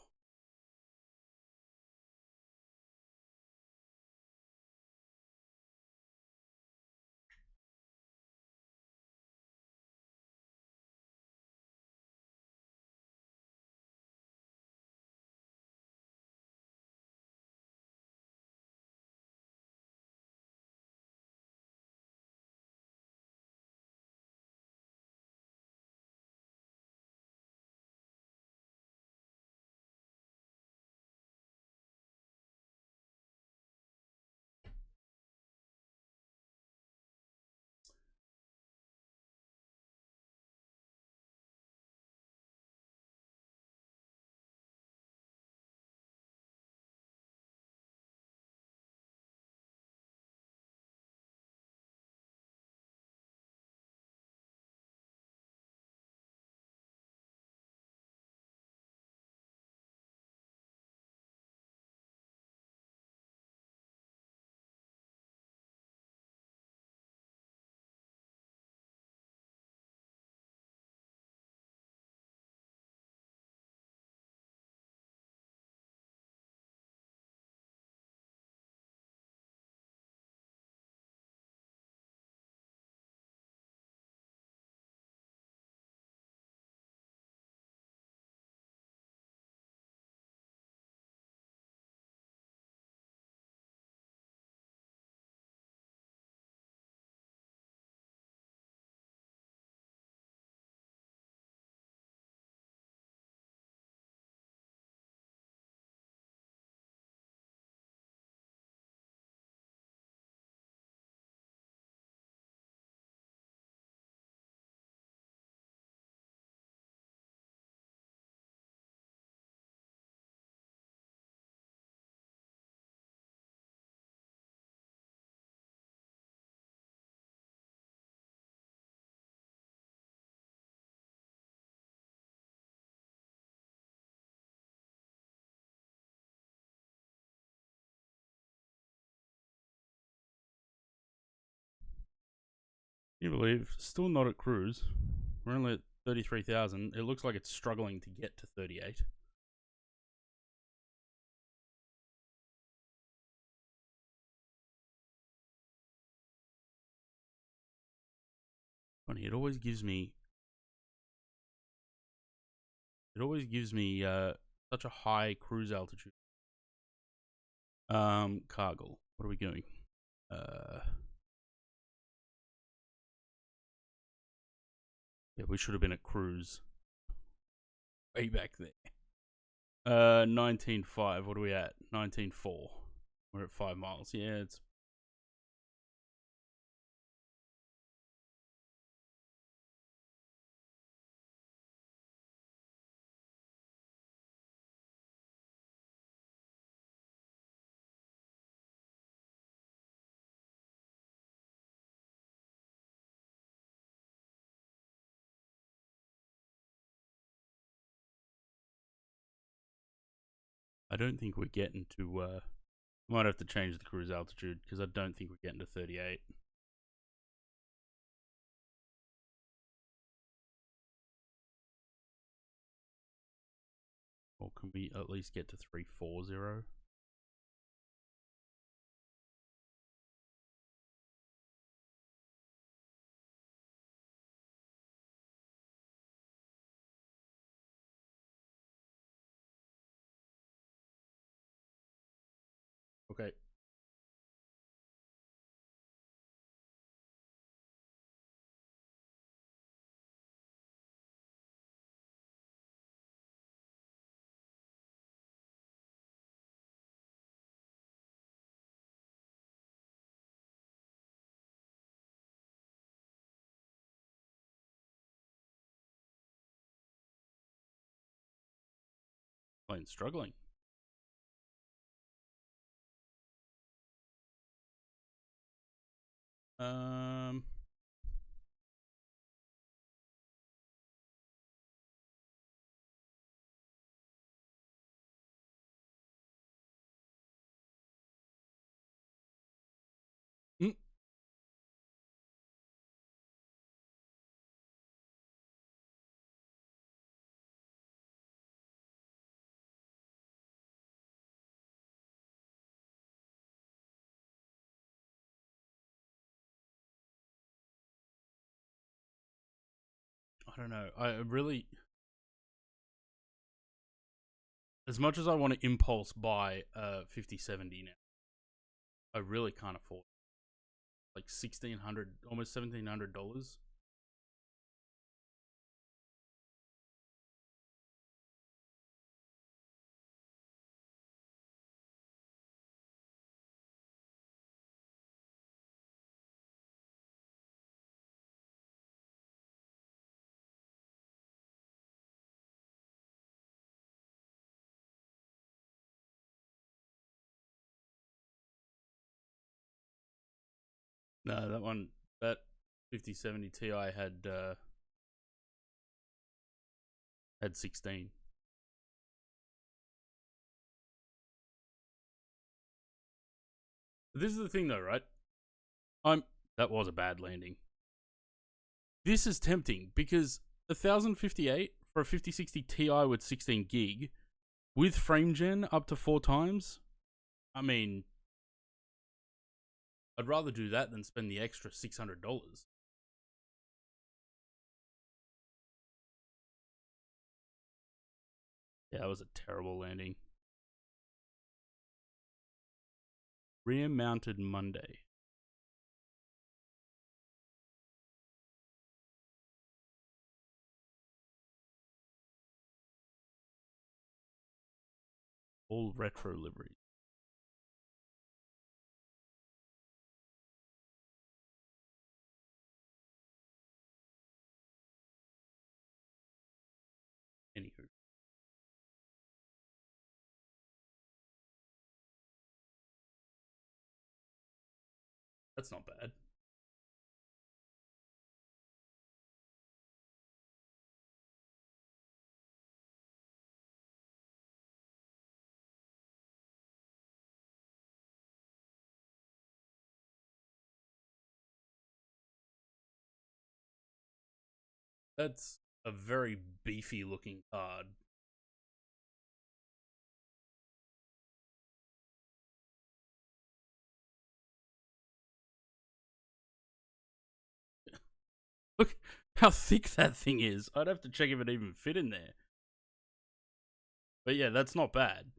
Can you believe? Still not at cruise. We're only at 33,000. It looks like it's struggling to get to 38. Funny, it always gives me such a high cruise altitude. Cargill. What are we doing? Yeah, we should have been at cruise way back there. 19.5. What are we at? 19.4. We're at 5 miles. Yeah, it's. I don't think we're getting to. Might have to change the cruise altitude because I don't think we're getting to 38. Or can we at least get to 340? Okay. Plane's struggling. Um. mm, I don't know. I really, as much as I want to impulse buy a 5070 now, I really can't afford it. Like $1,600, almost $1,700. No, that 5070 Ti had 16. This is the thing, though, right? That was a bad landing. This is tempting because 1058 for a 5060 Ti with 16 gig with frame gen up to 4 times. I mean, I'd rather do that than spend the extra $600. Yeah, that was a terrible landing. Rear mounted Monday. All retro liveries. Anywho. That's not bad. That's a very beefy looking card. Look how thick that thing is. I'd have to check if it even fit in there. But yeah, that's not bad.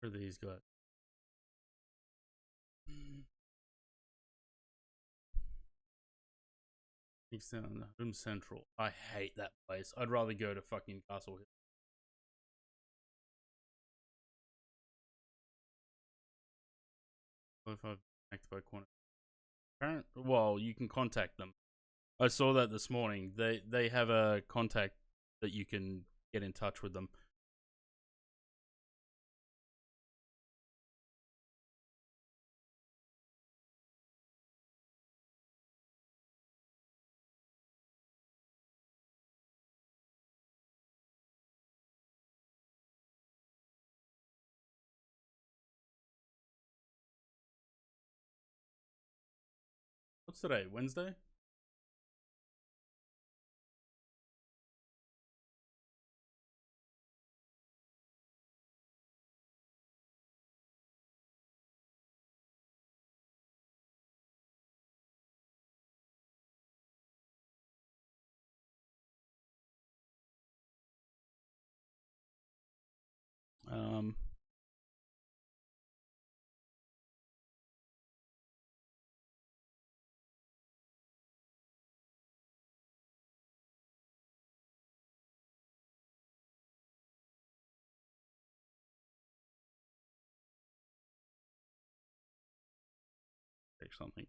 Where are these guys? Eastern Home Central. I hate that place. I'd rather go to fucking Castle Hill. If I've connected by corner. Well, you can contact them. I saw that this morning. They have a contact that you can get in touch with them. What's today? Wednesday? Um, take something.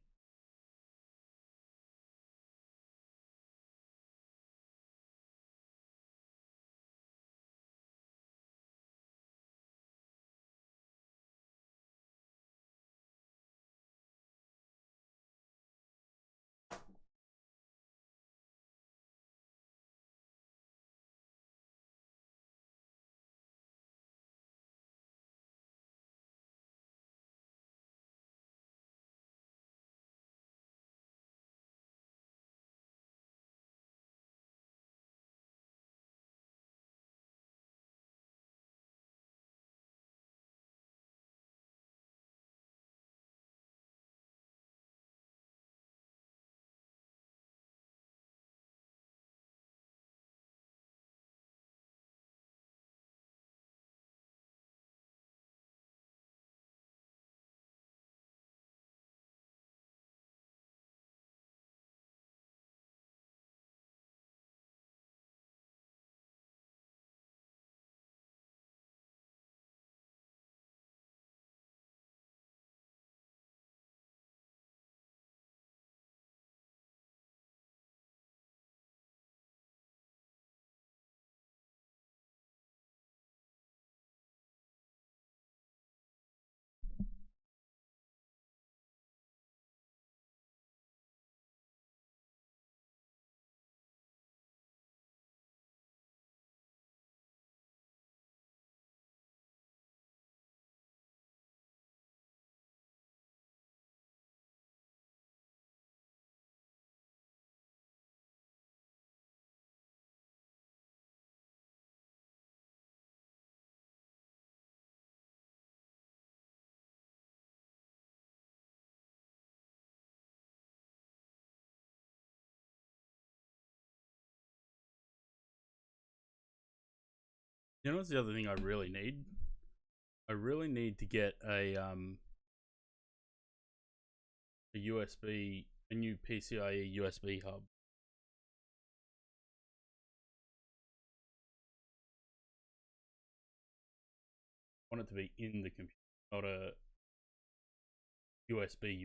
You know what's the other thing I really need? I really need to get a USB, a new PCIe USB hub. I want it to be in the computer, not a USB.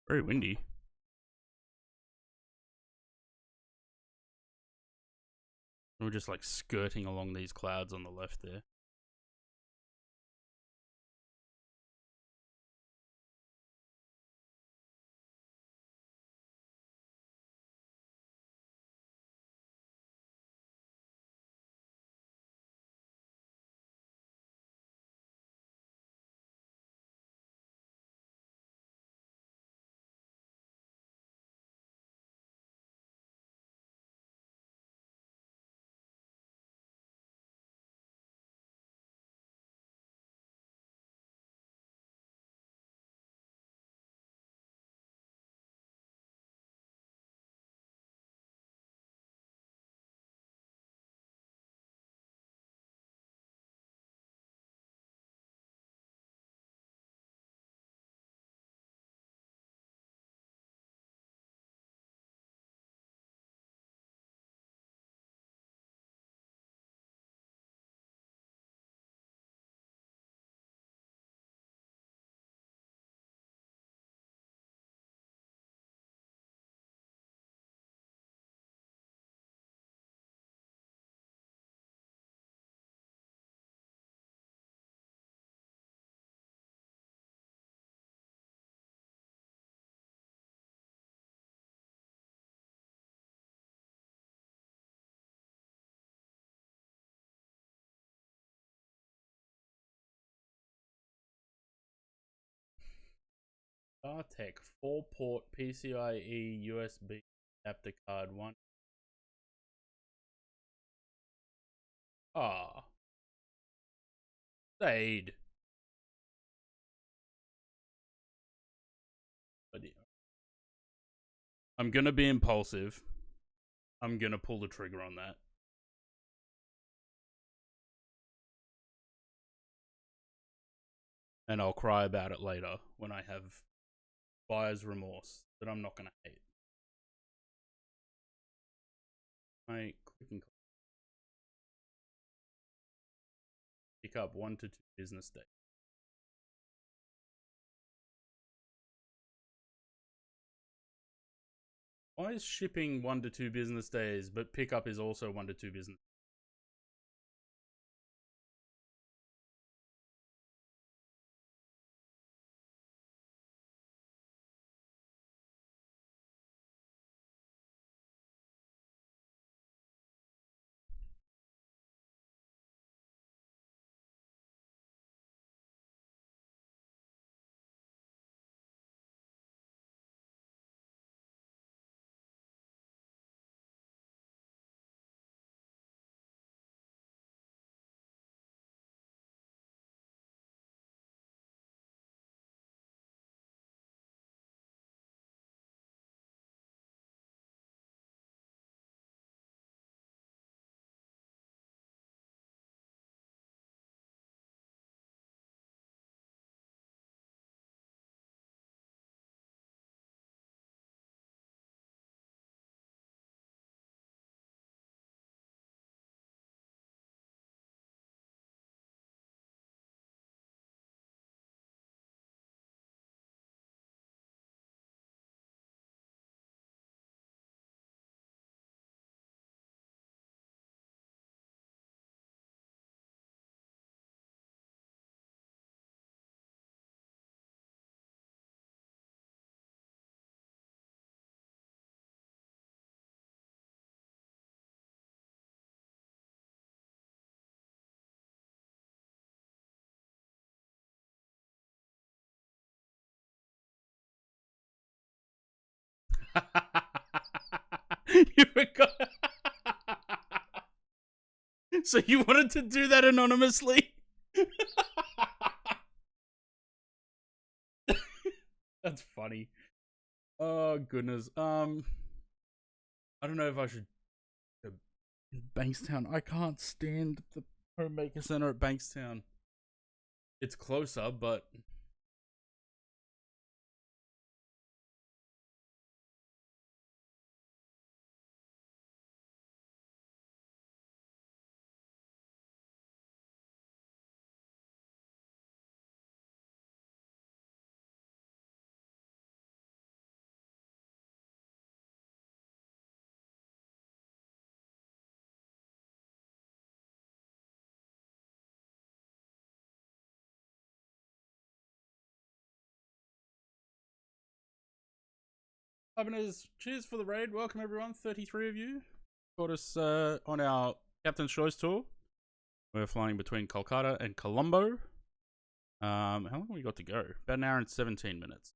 Very windy. We're just like skirting along these clouds on the left there. StarTech 4-port PCIe USB adapter card 1. Ah. Stayed. I'm gonna be impulsive. I'm gonna pull the trigger on that. And I'll cry about it later when I have buyer's remorse that I'm not gonna hate. I click and pick up 1 to 2 business days. Why is shipping 1 to 2 business days, but pickup is also 1 to 2 business? You forgot. So you wanted to do that anonymously? That's funny. Oh goodness. I don't know if I should go Bankstown. I can't stand the Homemaker Center at Bankstown. It's closer, but Lebanese, cheers for the raid. Welcome everyone, 33 of you. Caught us on our Captain's Choice tour. We're flying between Kolkata and Colombo. How long have we got to go? About an hour and 17 minutes.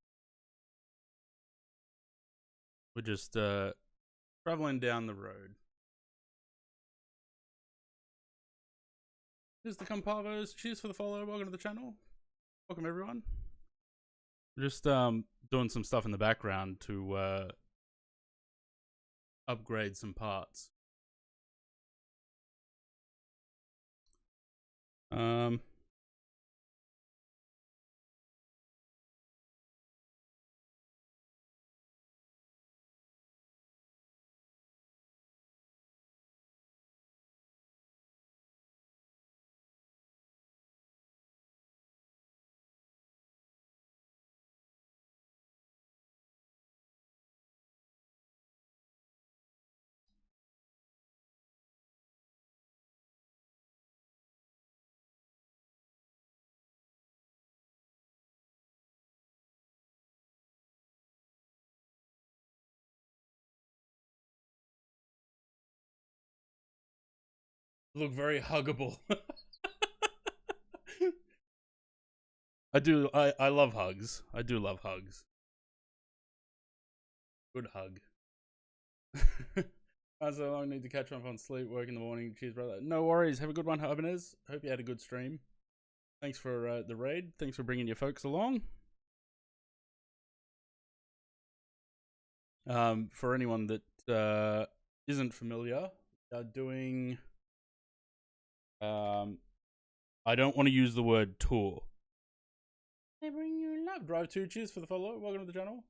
We're just traveling down the road. Here's the Compavos. Cheers for the follow. Welcome to the channel. Welcome everyone. We're just doing some stuff in the background to upgrade some parts. Look very huggable. I love hugs. I do love hugs. Good hug. So I need to catch up on sleep, work in the morning. Cheers, brother. No worries. Have a good one, Ibanez. Hope you had a good stream. Thanks for the raid. Thanks for bringing your folks along. For anyone that isn't familiar, doing I don't want to use the word tour. They bring you love. Drive 2, cheers for the follow. Welcome to the channel.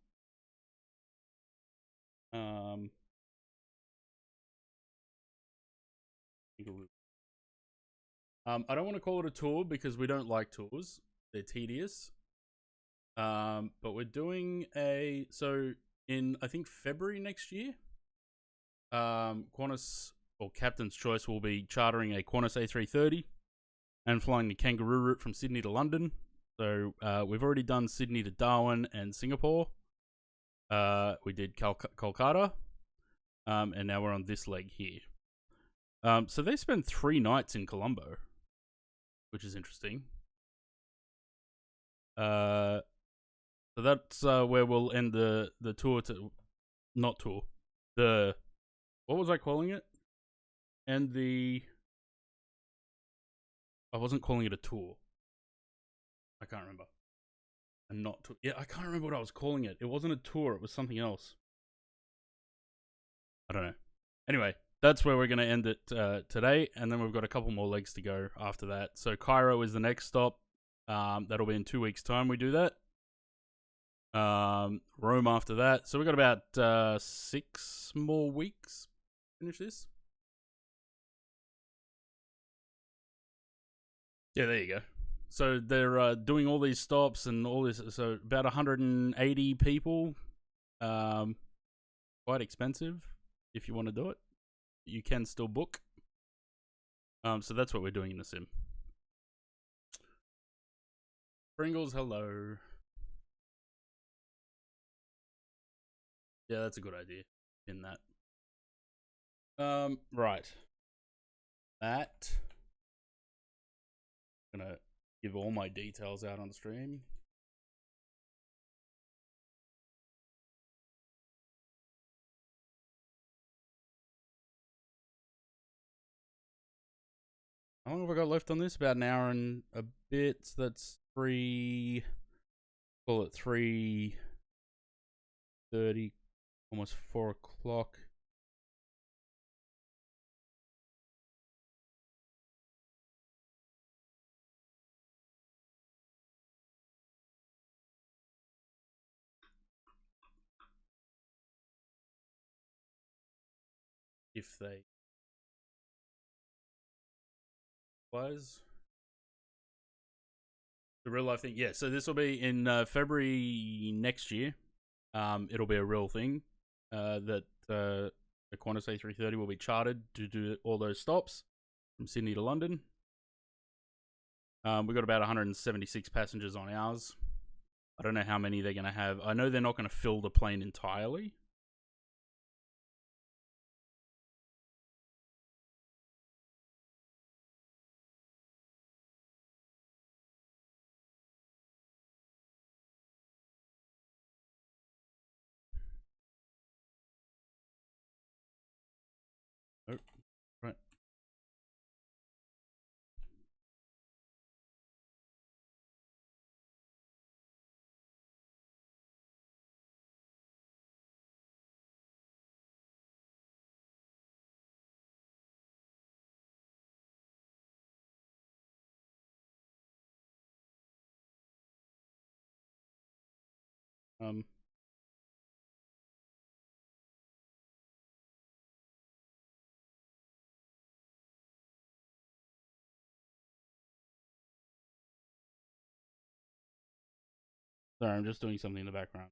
I don't want to call it a tour because we don't like tours. They're tedious. But we're doing so in I think February next year. Qantas or Captain's Choice will be chartering a Qantas A330 and flying the Kangaroo route from Sydney to London. So we've already done Sydney to Darwin and Singapore. We did Kolkata, and now we're on this leg here. So they spent 3 nights in Colombo, which is interesting. So that's where we'll end the tour to, not tour, the, what was I calling it? And I wasn't calling it a tour. I can't remember. And not tour. Yeah, I can't remember what I was calling it. It wasn't a tour. It was something else. I don't know. Anyway, that's where we're going to end it today. And then we've got a couple more legs to go after that. So Cairo is the next stop. That'll be in 2 weeks' time we do that. Rome after that. So we've got about 6 more weeks to finish this. Yeah, there you go. So they're doing all these stops and all this. So about 180 people. Quite expensive if you want to do it. You can still book. So that's what we're doing in the sim. Pringles, hello. Yeah, that's a good idea. In that. Right. That. I'm gonna give all my details out on the stream. How long have I got left on this? About an hour and a bit. So that's 3. Call it 3:30. Almost 4 o'clock. If they was the real life thing. Yeah, so this will be in February next year. It'll be a real thing that the Qantas A330 will be chartered to do all those stops from Sydney to London. We've got about 176 passengers on ours. I don't know how many they're going to have. I know they're not going to fill the plane entirely. Oh, right. Um, Sorry, I'm just doing something in the background.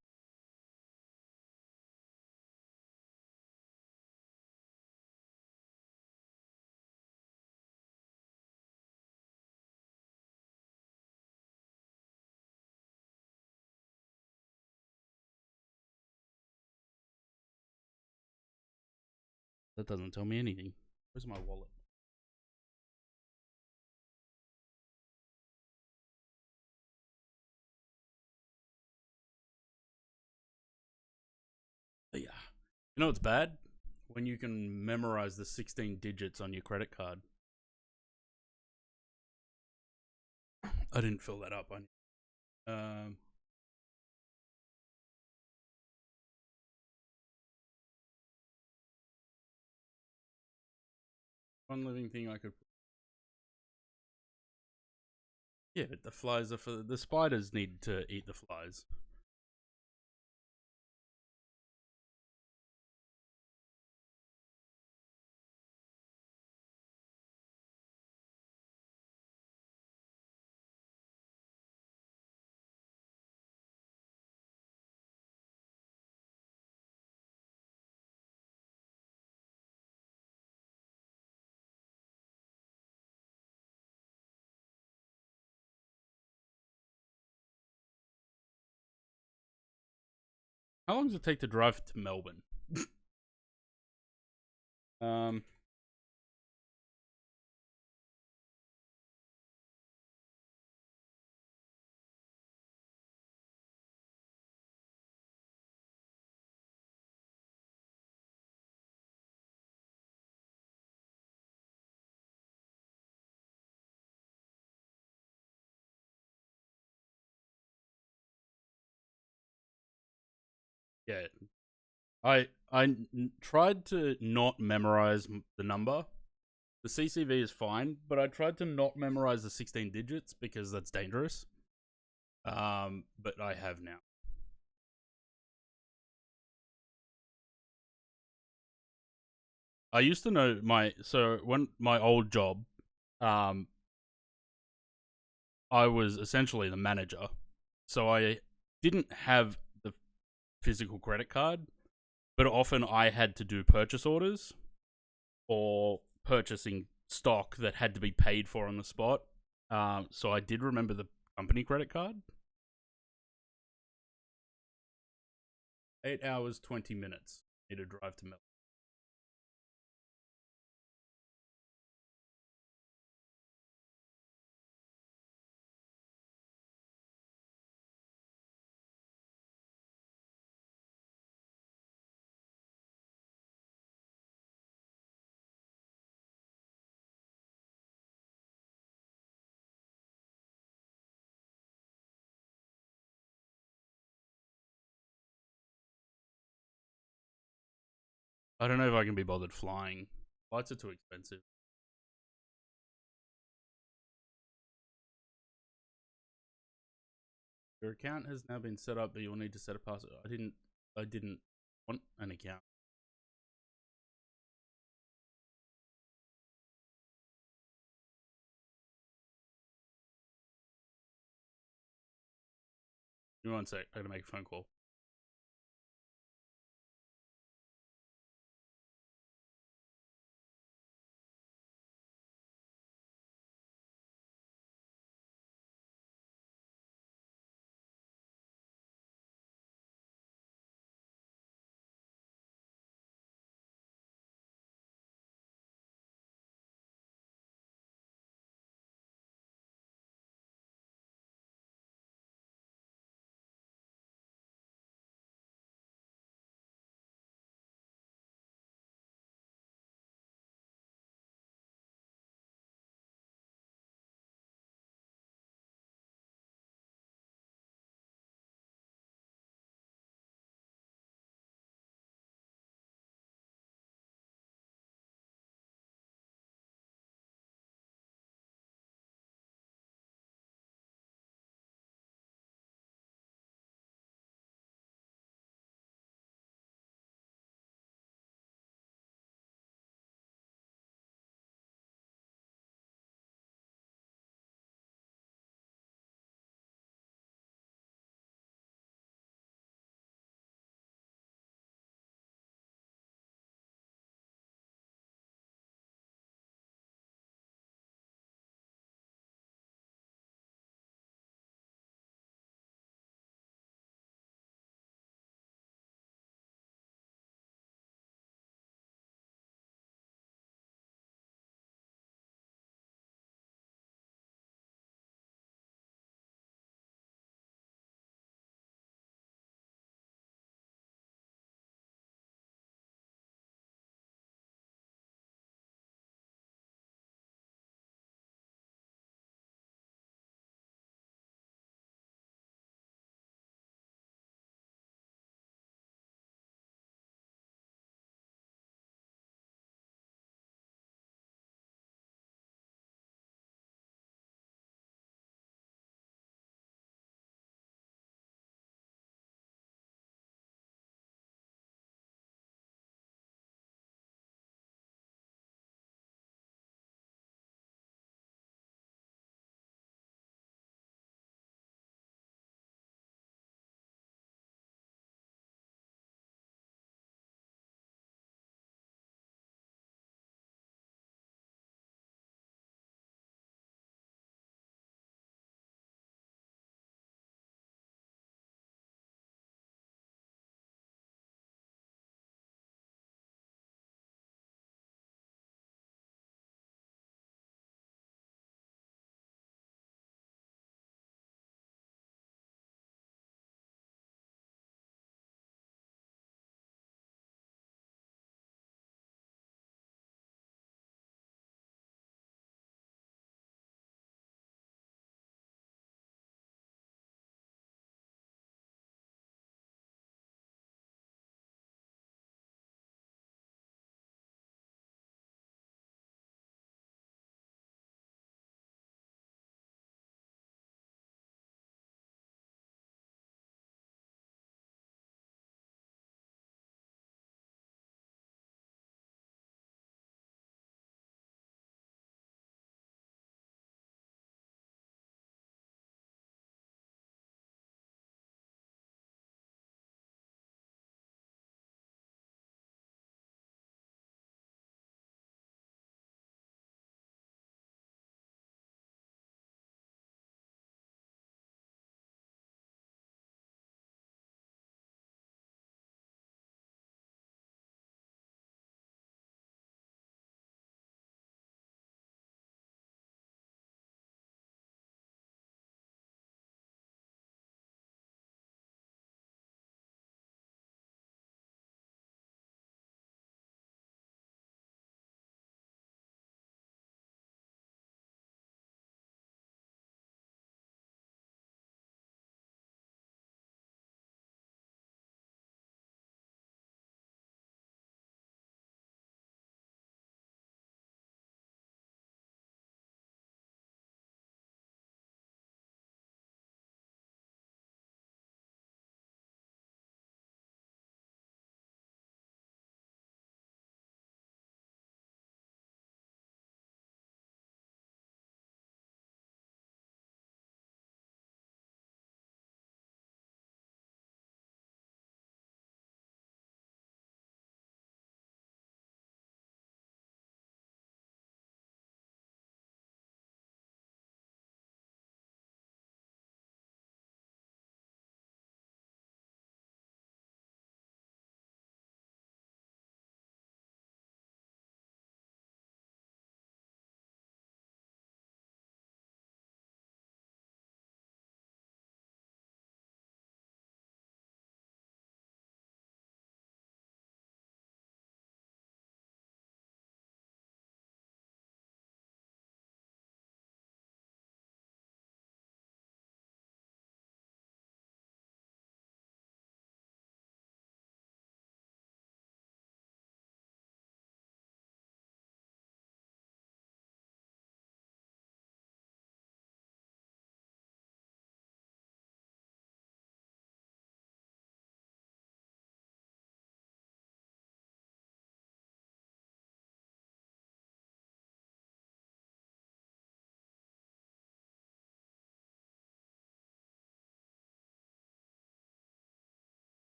That doesn't tell me anything. Where's my wallet? But yeah. You know what's bad? When you can memorize the 16 digits on your credit card. I didn't fill that up. One living thing I could. Yeah, but the flies are for the spiders. Need to eat the flies. How long does it take to drive to Melbourne? um, yeah, I tried to not memorize the number. The CCV is fine, but I tried to not memorize the 16 digits because that's dangerous. But I have now. I used to know when my old job, um, I was essentially the manager, so I didn't have the physical credit card, but often I had to do purchase orders or purchasing stock that had to be paid for on the spot. So I did remember the company credit card. 8 hours, 20 minutes. Need to drive to Melbourne. I don't know if I can be bothered flying. Flights are too expensive. Your account has now been set up, but you will need to set a password. I didn't want an account. Give me 1 sec. I gotta make a phone call.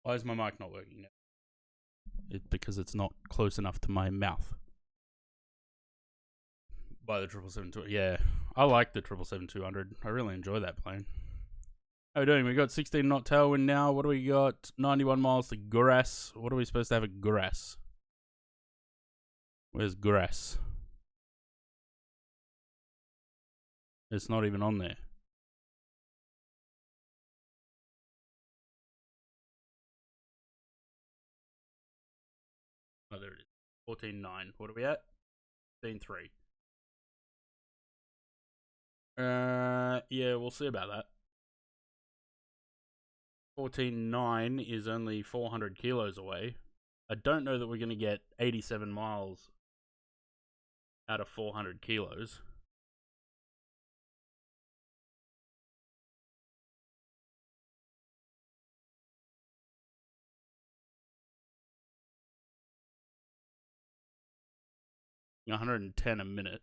Why is my mic not working now? Because it's not close enough to my mouth. By the 777-200. Yeah, I like the 777-200. I really enjoy that plane. How are we doing? We got 16 knot tailwind now. What do we got? 91 miles to Gurras. What are we supposed to have at Gurras? Where's Gurras? It's not even on there. Oh, there it is. 14.9. What are we at? 15.3. Yeah, we'll see about that. 14.9 is only 400 kilos away. I don't know that we're going to get 87 miles out of 400 kilos. $110 a minute.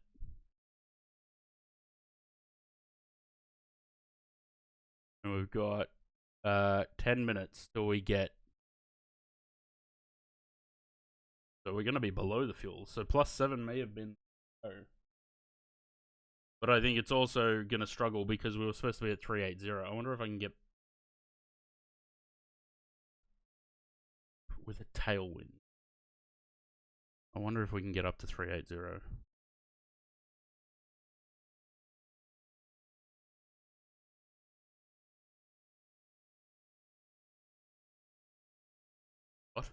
And we've got 10 minutes till we get. So we're going to be below the fuel. So +7 may have been. But I think it's also going to struggle because we were supposed to be at 380. I wonder if I can get. With a tailwind. I wonder if we can get up to 380. What?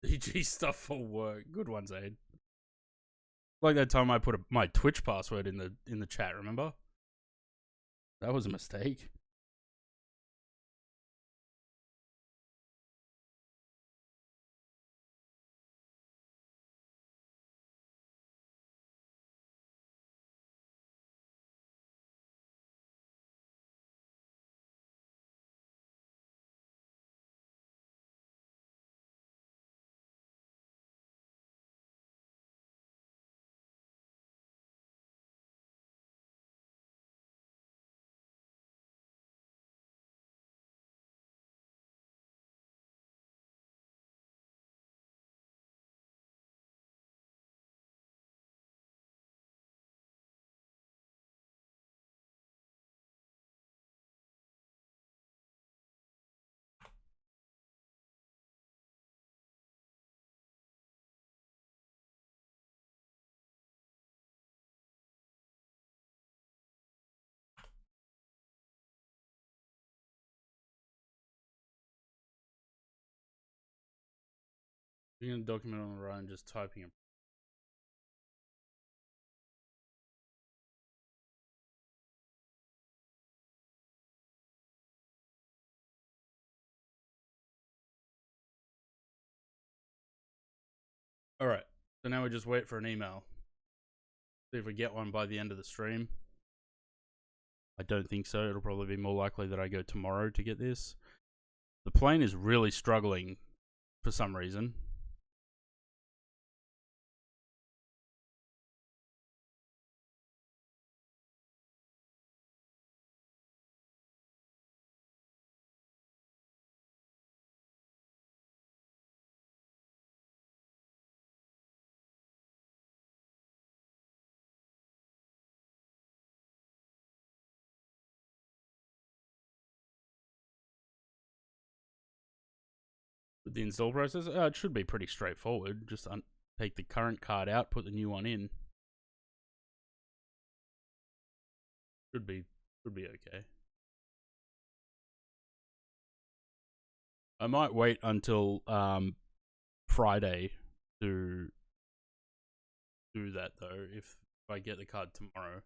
DG stuff for work. Good one, Zaid. Like that time I put my Twitch password in the chat, remember? That was a mistake. Being a document on the run, just typing it. Alright, so now we just wait for an email. See if we get one by the end of the stream. I don't think so. It'll probably be more likely that I go tomorrow to get this. The plane is really struggling for some reason. With the install process, it should be pretty straightforward. Just take the current card out, put the new one in. Should be okay. I might wait until Friday to do that though. If I get the card tomorrow.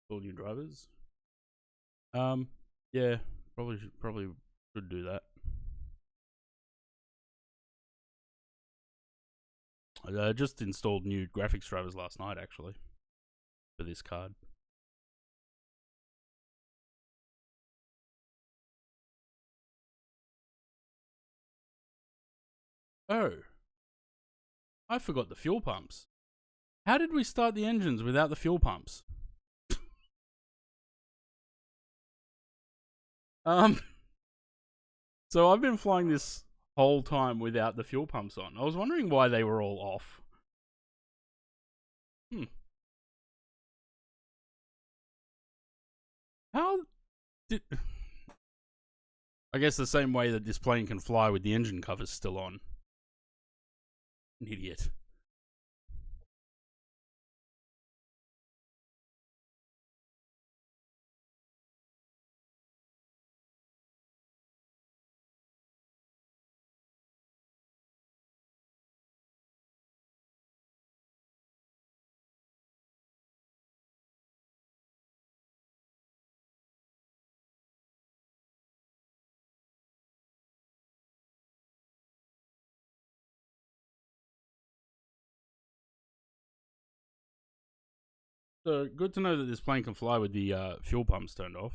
All new drivers. Yeah, probably should do that. I just installed new graphics drivers last night, actually, for this card. Oh, I forgot the fuel pumps. How did we start the engines without the fuel pumps? So I've been flying this whole time without the fuel pumps on. I was wondering why they were all off. How did... I guess the same way that this plane can fly with the engine covers still on. An idiot. So good to know that this plane can fly with the fuel pumps turned off.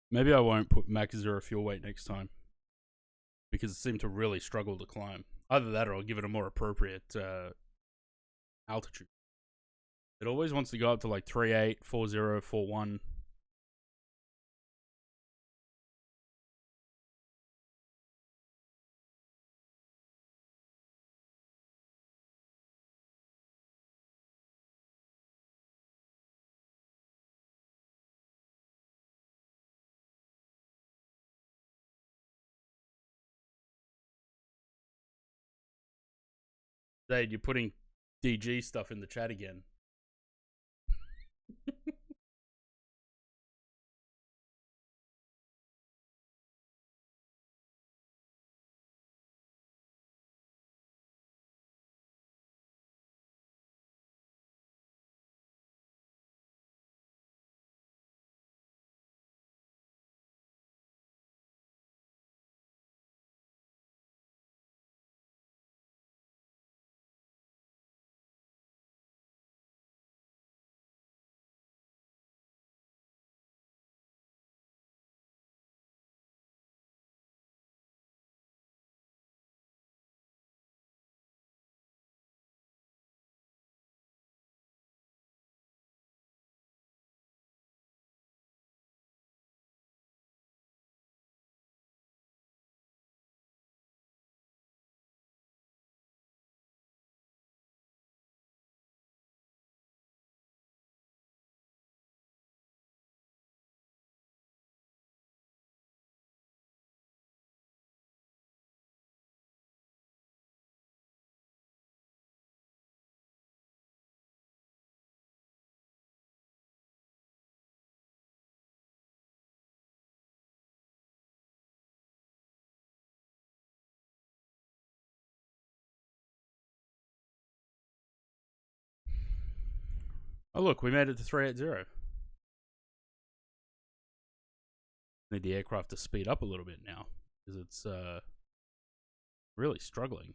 Maybe I won't put Mach 0 fuel weight next time, because it seemed to really struggle to climb. Either that or I'll give it a more appropriate altitude. It always wants to go up to like 38, 40, 41. Zade, you're putting DG stuff in the chat again. Oh look, we made it to 380. Need the aircraft to speed up a little bit now, because it's really struggling.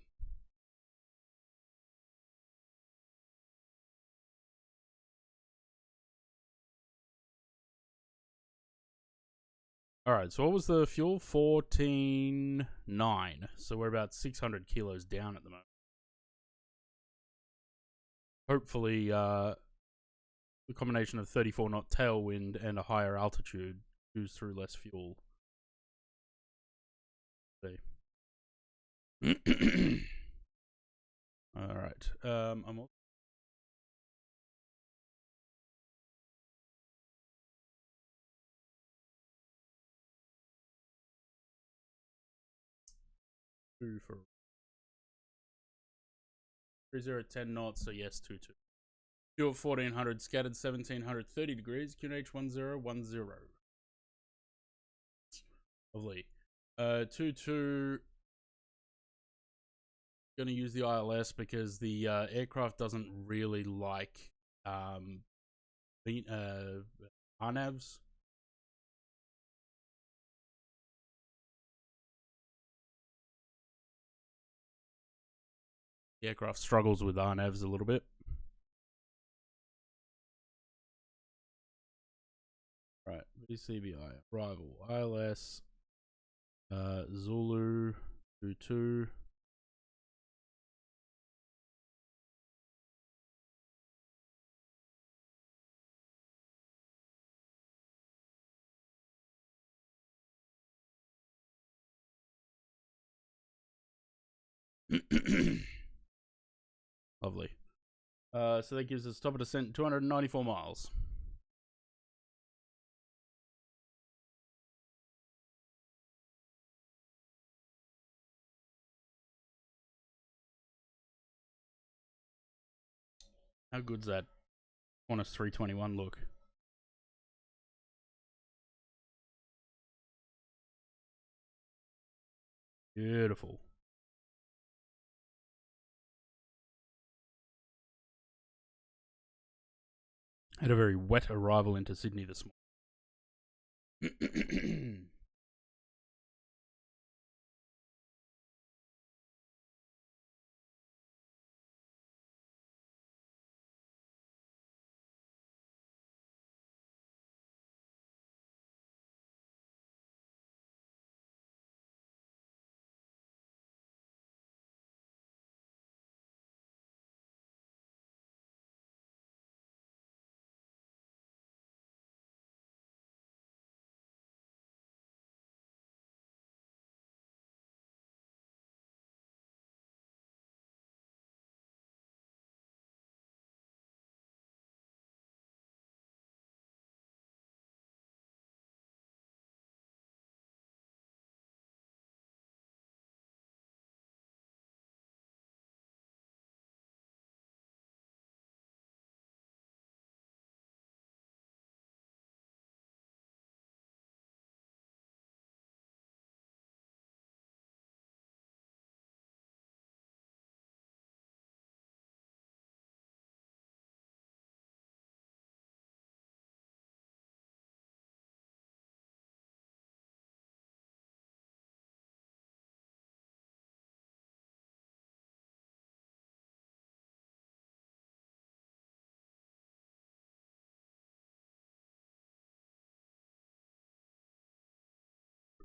Alright, so what was the fuel? 14.9. So we're about 600 kilos down at the moment. Hopefully, the combination of 34 knot tailwind and a higher altitude chews through less fuel. See. Alright. I'm also for 3010 knots, so yes, 22. Fuel 1400, scattered 1730 degrees, QNH 1010. Lovely. 22. going to use the ILS because the aircraft doesn't really like RNAVs. The aircraft struggles with RNAVs a little bit. Right, VCBI, arrival, ILS, Zulu, 22. Lovely. So that gives us top of descent 294 miles. How good's that Qantas 321 look? Beautiful. Had a very wet arrival into Sydney this morning.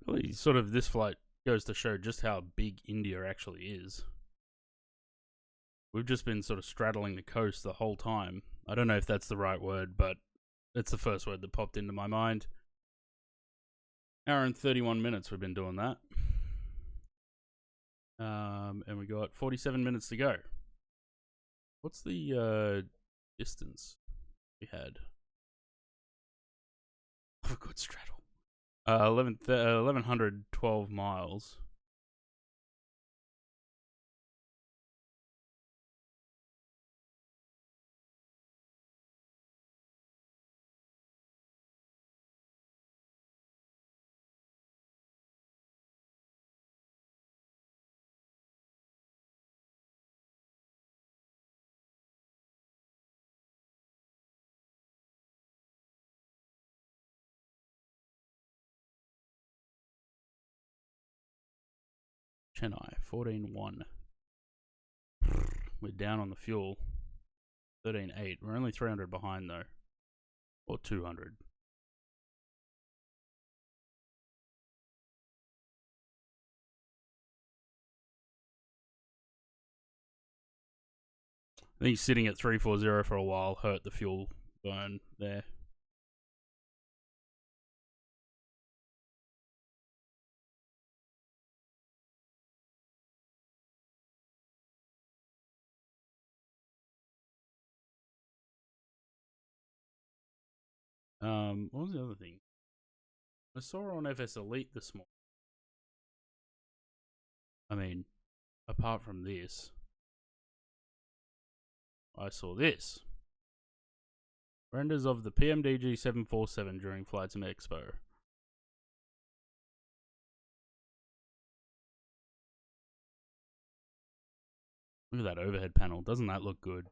Really, sort of this flight goes to show just how big India actually is. We've just been sort of straddling the coast the whole time. I don't know if that's the right word, but it's the first word that popped into my mind. Hour and 31 minutes we've been doing that. And we got 47 minutes to go. What's the distance we had? Oh, a good straddle. 1112 miles. Chennai, 14.1. We're down on the fuel. 13.8. We're only 300 behind though. Or 200. I think sitting at 340 for a while hurt the fuel burn there. What was the other thing? I saw her on FS Elite this morning. I mean, apart from this, I saw this. Renders of the PMDG 747 during flights in Expo. Look at that overhead panel. Doesn't that look good?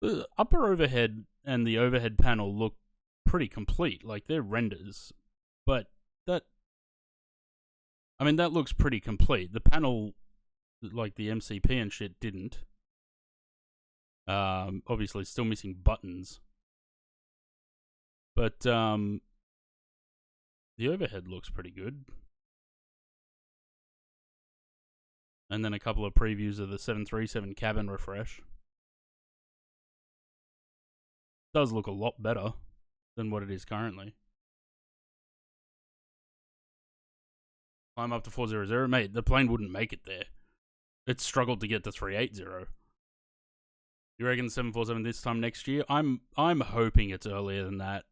The upper overhead and the overhead panel look pretty complete. Like, they're renders. But that looks pretty complete. The panel, like the MCP and shit, didn't. Obviously still missing buttons. But the overhead looks pretty good. And then a couple of previews of the 737 cabin refresh. Does look a lot better than what it is currently. Climb up to 400, mate. The plane wouldn't make it there. It struggled to get to 380. You reckon 747 this time next year? I'm hoping it's earlier than that.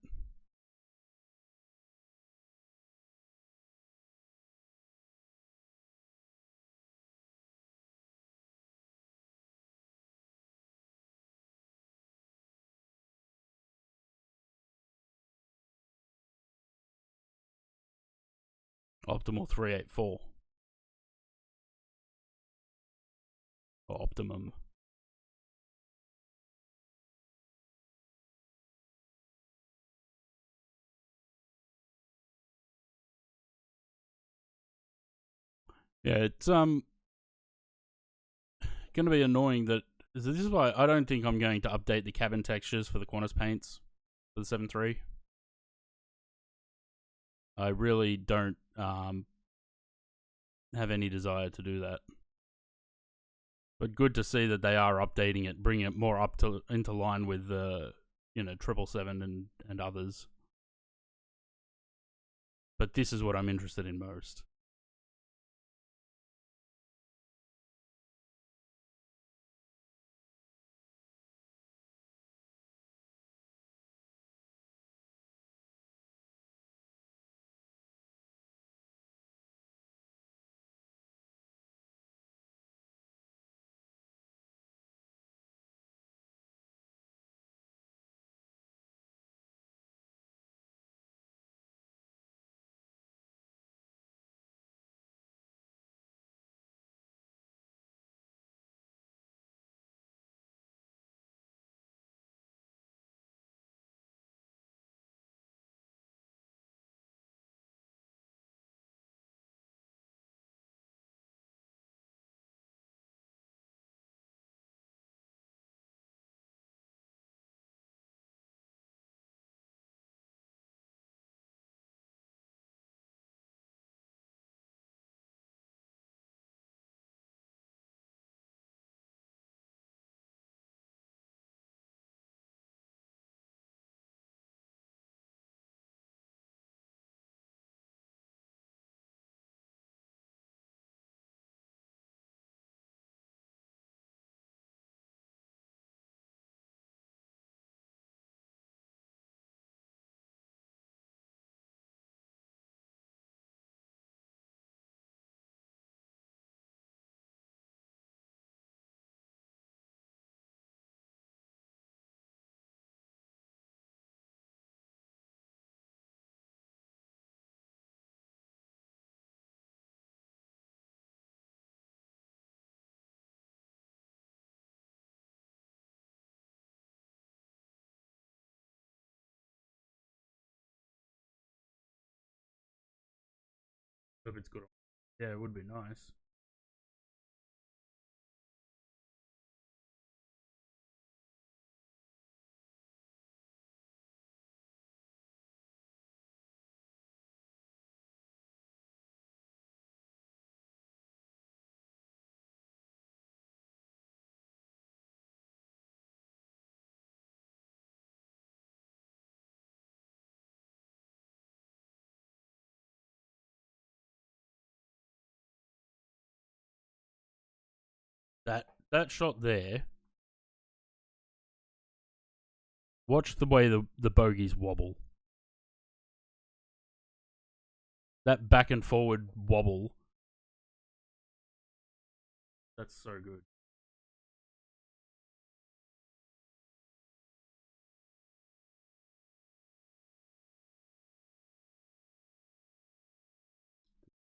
Optimal 384. Or optimum. Yeah, it's gonna be annoying that this is why I don't think I'm going to update the cabin textures for the Qantas paints for the 7.3. I really don't have any desire to do that. But good to see that they are updating it, bringing it more up to into line with the 777 and others. But this is what I'm interested in most. Hope it's good. Yeah, it would be nice. That shot there. Watch the way the bogies wobble. That back and forward wobble. That's so good.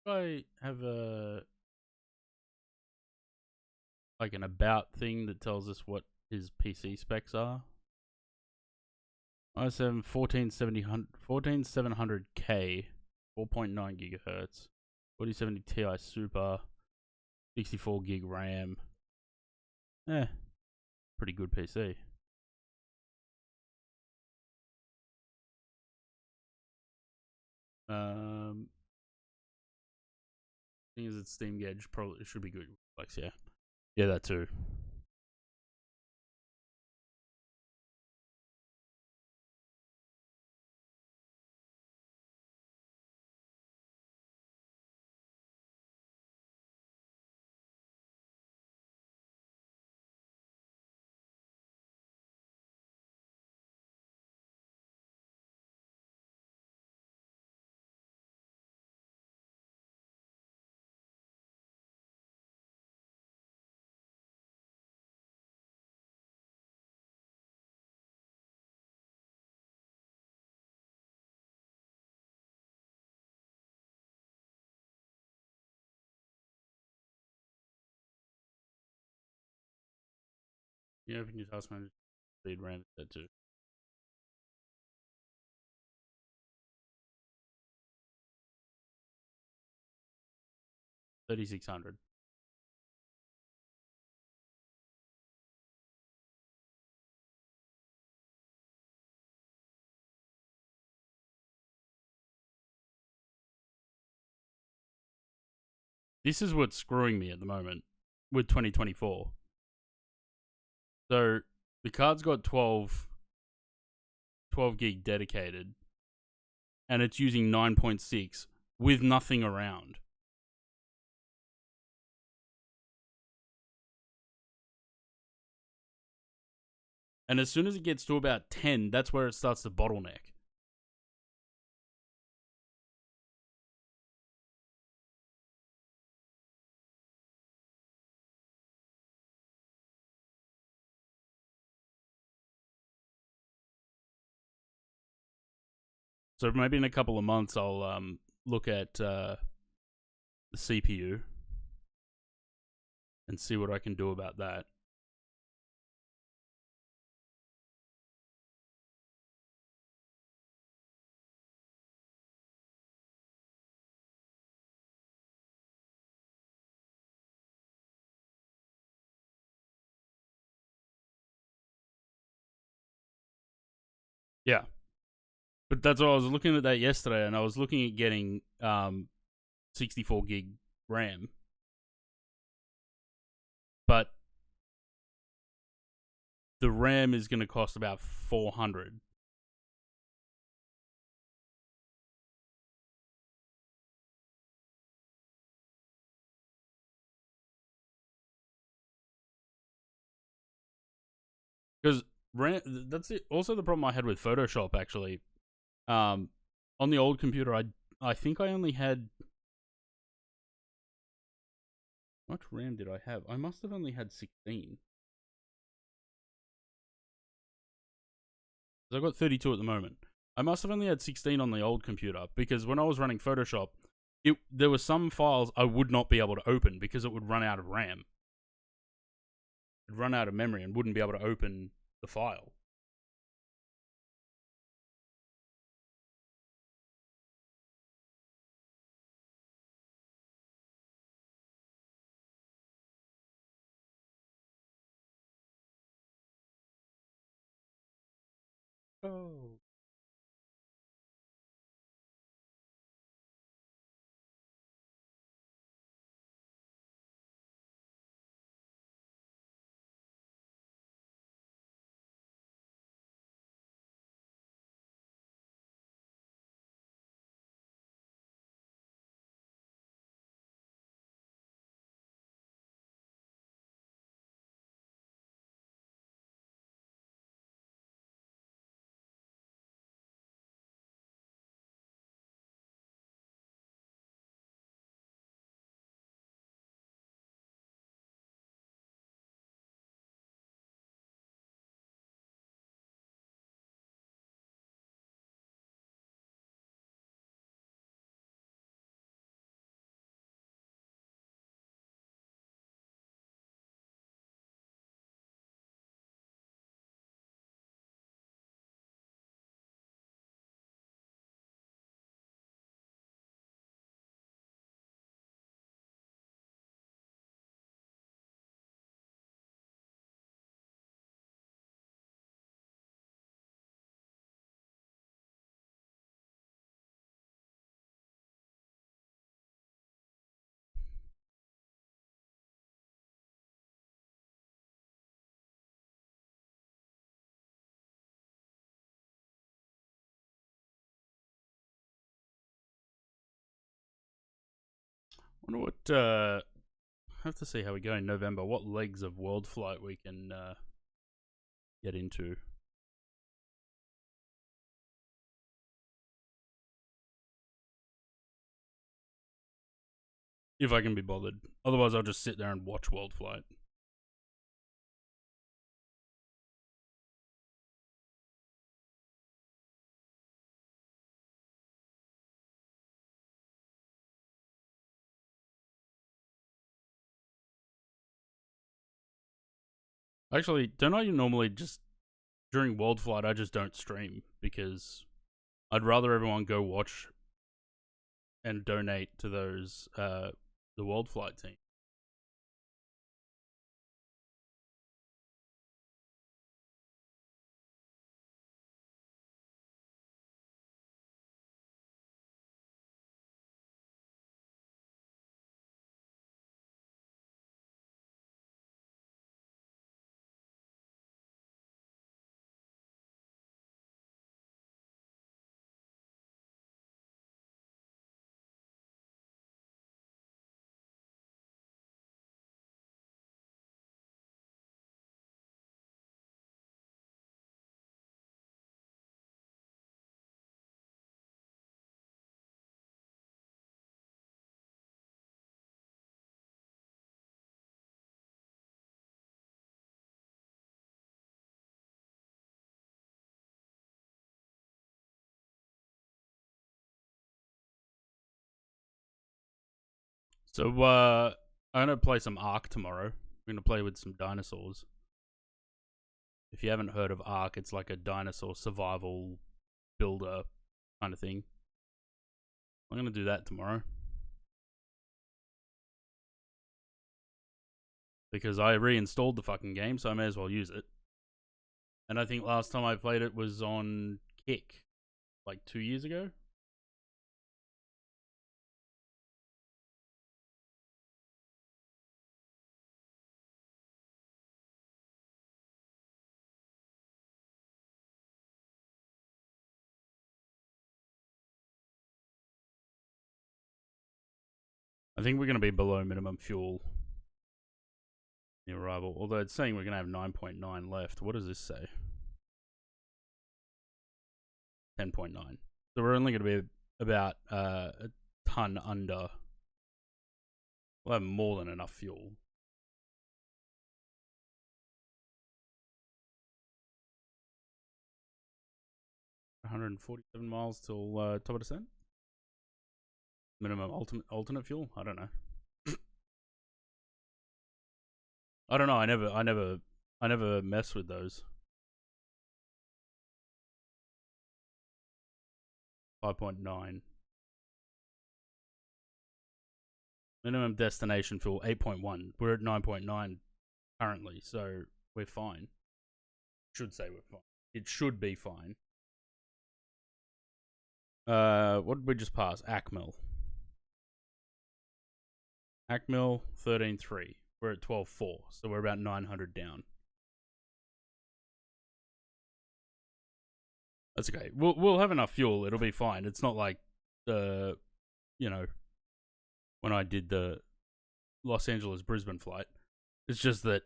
I have a like an about thing that tells us what his PC specs are. i7 14700K, 4.9 gigahertz, 4070 Ti Super, 64 gig RAM. Pretty good PC. Thing is, it's Steam Gauge. Probably it should be good. Flex, yeah, yeah, that too. Yeah, open your task manager. Speed RAM that too. 3600. This is what's screwing me at the moment with 2024. So the card's got 12 gig dedicated, and it's using 9.6 with nothing around. And as soon as it gets to about 10, that's where it starts to bottleneck. So maybe in a couple of months, I'll look at the CPU and see what I can do about that. Yeah. But that's what I was looking at that yesterday, and I was looking at getting 64 gig RAM. But the RAM is going to cost about 400. Because RAM, that's it. Also the problem I had with Photoshop actually. On the old computer, I think I only had, how much RAM did I have? I must have only had 16. I've got 32 at the moment. I must have only had 16 on the old computer because when I was running Photoshop, there were some files I would not be able to open because it would run out of RAM. It'd run out of memory and wouldn't be able to open the file. Oh. Wonder what. Have to see how we go in November. What legs of World Flight we can get into. If I can be bothered. Otherwise, I'll just sit there and watch World Flight. Actually, don't I normally just during World Flight I just don't stream because I'd rather everyone go watch and donate to those the World Flight team. So I'm gonna play some Ark tomorrow. I'm gonna play with some dinosaurs. If you haven't heard of Ark, it's like a dinosaur survival builder kind of thing. I'm gonna do that tomorrow. Because I reinstalled the fucking game, so I may as well use it. And I think last time I played it was on Kick, like 2 years ago. I think we're going to be below minimum fuel in arrival. Although it's saying we're going to have 9.9 left. What does this say? 10.9. So we're only going to be about a ton under. We'll have more than enough fuel. $147 miles till top of descent. Minimum alternate fuel. I don't know. I don't know. I never mess with those. 5.9. Minimum destination fuel 8.1. We're at 9.9 currently, so we're fine. Should say we're fine. It should be fine. What did we just pass? Acmel. Acmel 13.3. We're at 12.4, so we're about 900 down. That's okay. We'll have enough fuel. It'll be fine. It's not like the, when I did the Los Angeles Brisbane flight. It's just that,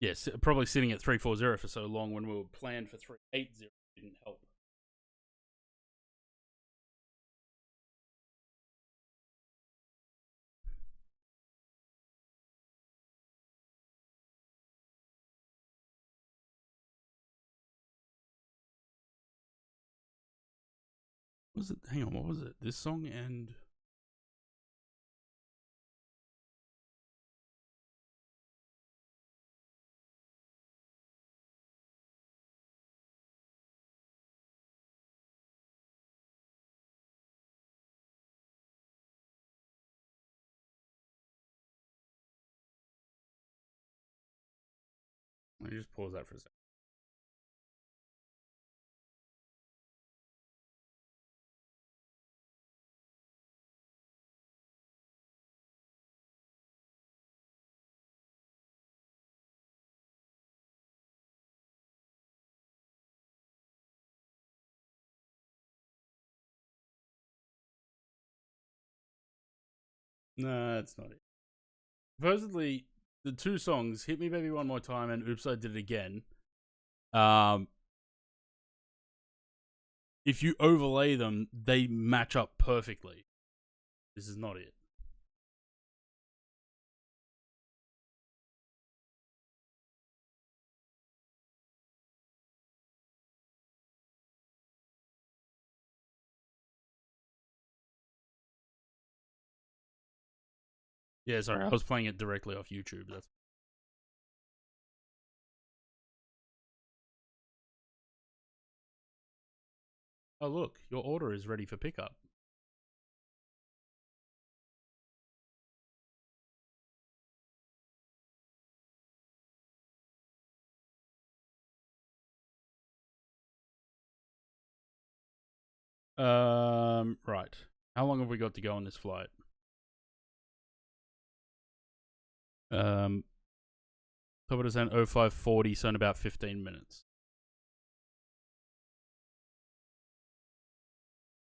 yes, probably sitting at 340 for so long when we were planned for 380 didn't help. Was it? Hang on, what was it? This song and let me just pause that for a second. No, that's not it. Supposedly, the two songs, Hit Me Baby One More Time and Oops, I Did It Again, if you overlay them, they match up perfectly. This is not it. Yeah, sorry, I was playing it directly off YouTube. That's Oh, look, your order is ready for pickup. Right. How long have we got to go on this flight? Top of the 0540, so in about 15 minutes.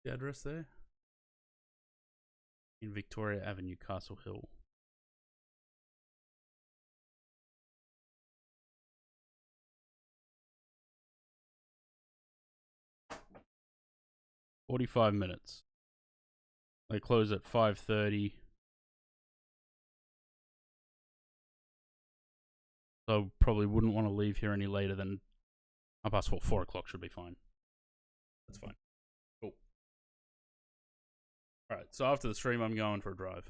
The address there? In Victoria Avenue, Castle Hill. 45 minutes. They close at 5:30. So probably wouldn't want to leave here any later than 4 o'clock should be fine. That's fine. Cool. Alright, so after the stream, I'm going for a drive.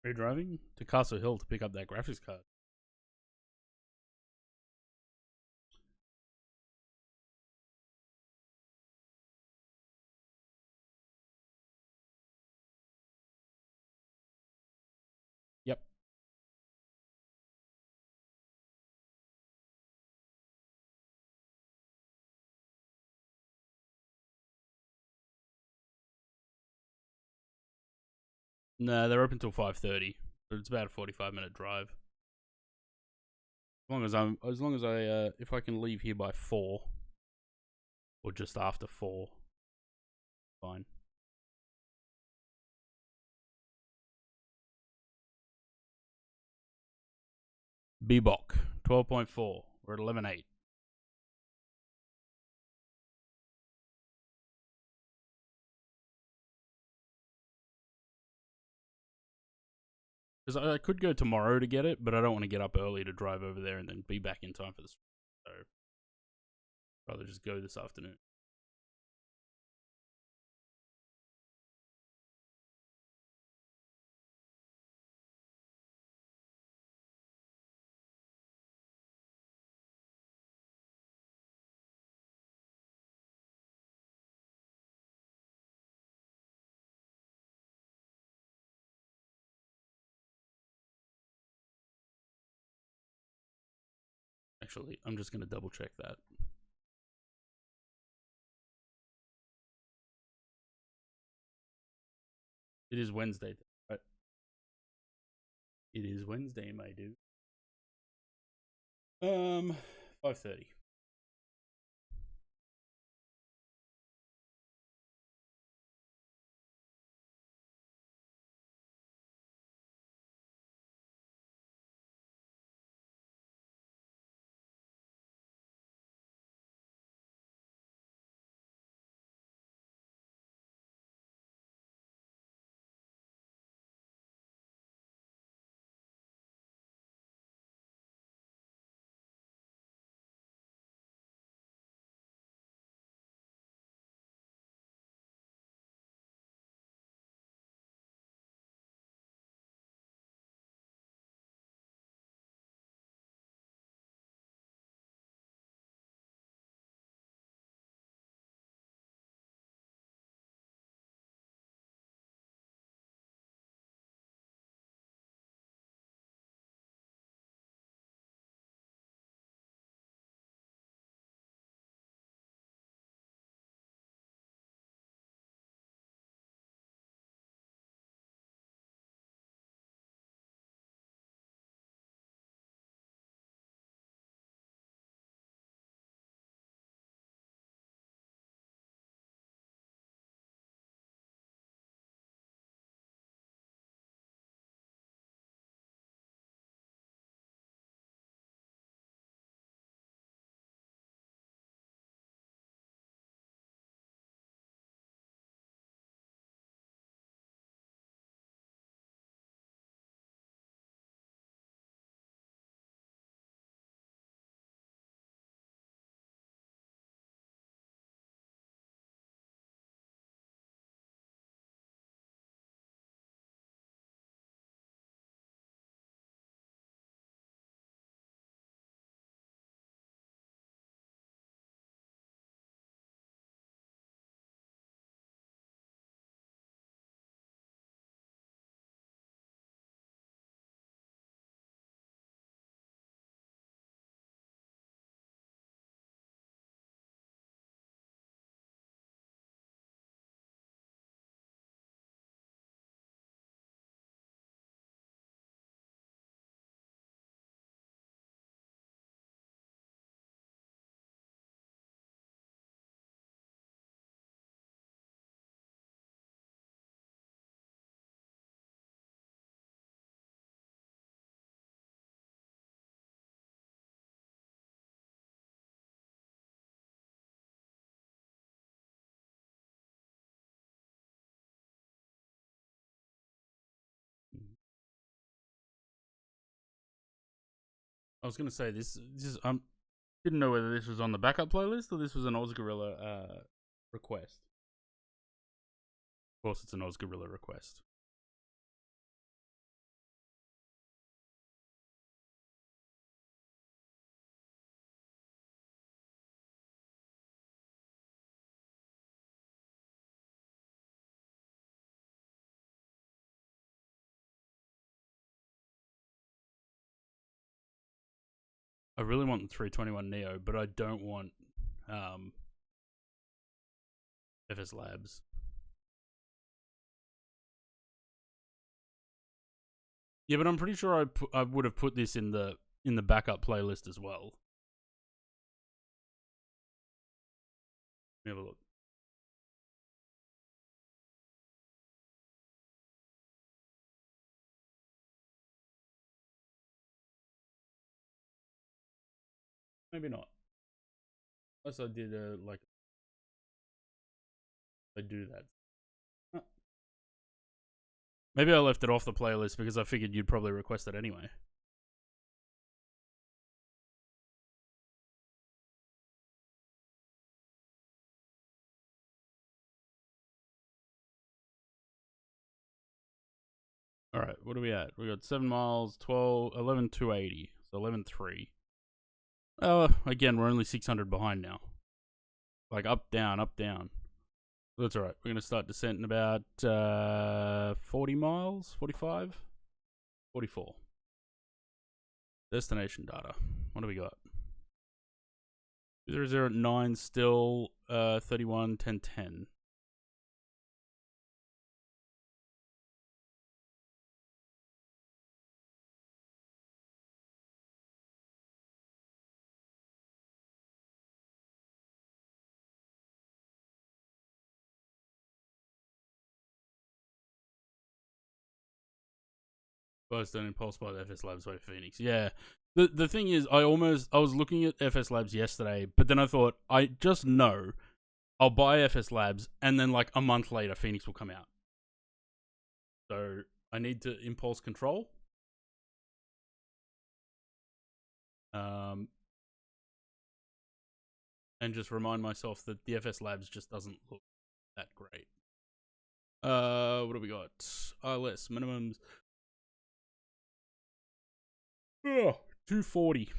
Are you driving to Castle Hill to pick up that graphics card? Yep. No, they're open till 5:30, but it's about a 45-minute drive. As long as if I can leave here by 4 or just after 4, fine. Bebok 12.4. We're at 11.8. Because I could go tomorrow to get it, but I don't want to get up early to drive over there and then be back in time for the stream. So, rather just go this afternoon. Actually, I'm just going to double check that. It is Wednesday, right? It is Wednesday, my dude. 5:30. I was gonna say this is didn't know whether this was on the backup playlist or this was an Ozgorilla request. Of course, it's an Ozgorilla request. I really want the 321 Neo, but I don't want FS Labs. Yeah, but I'm pretty sure I would have put this in the backup playlist as well. Let me have a look. Maybe not. Unless I did like I do that. Huh. Maybe I left it off the playlist because I figured you'd probably request it anyway. All right, what are we at? We got 7 miles, 12, 11,280. So 11,3. Again, we're only 600 behind now. Like up, down, up, down. That's all right. We're going to start descent in about 40 miles, 45, 44. Destination data. What do we got? 009 still 31, 10, 10. First done impulse by the FS Labs by Phoenix. Yeah. The thing is, I was looking at FS Labs yesterday, but then I thought, I just know I'll buy FS Labs and then like a month later Phoenix will come out. So I need to impulse control. And just remind myself that the FS Labs just doesn't look that great. What do we got? ILS minimums. 240.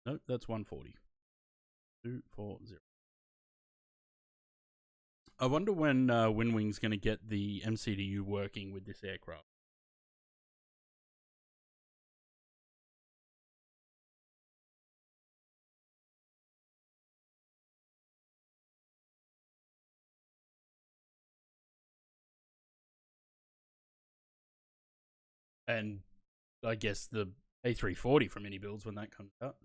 Nope, that's 140. 240. I wonder when Windwing's going to get the MCDU working with this aircraft. And I guess the A340 from any builds when that comes out.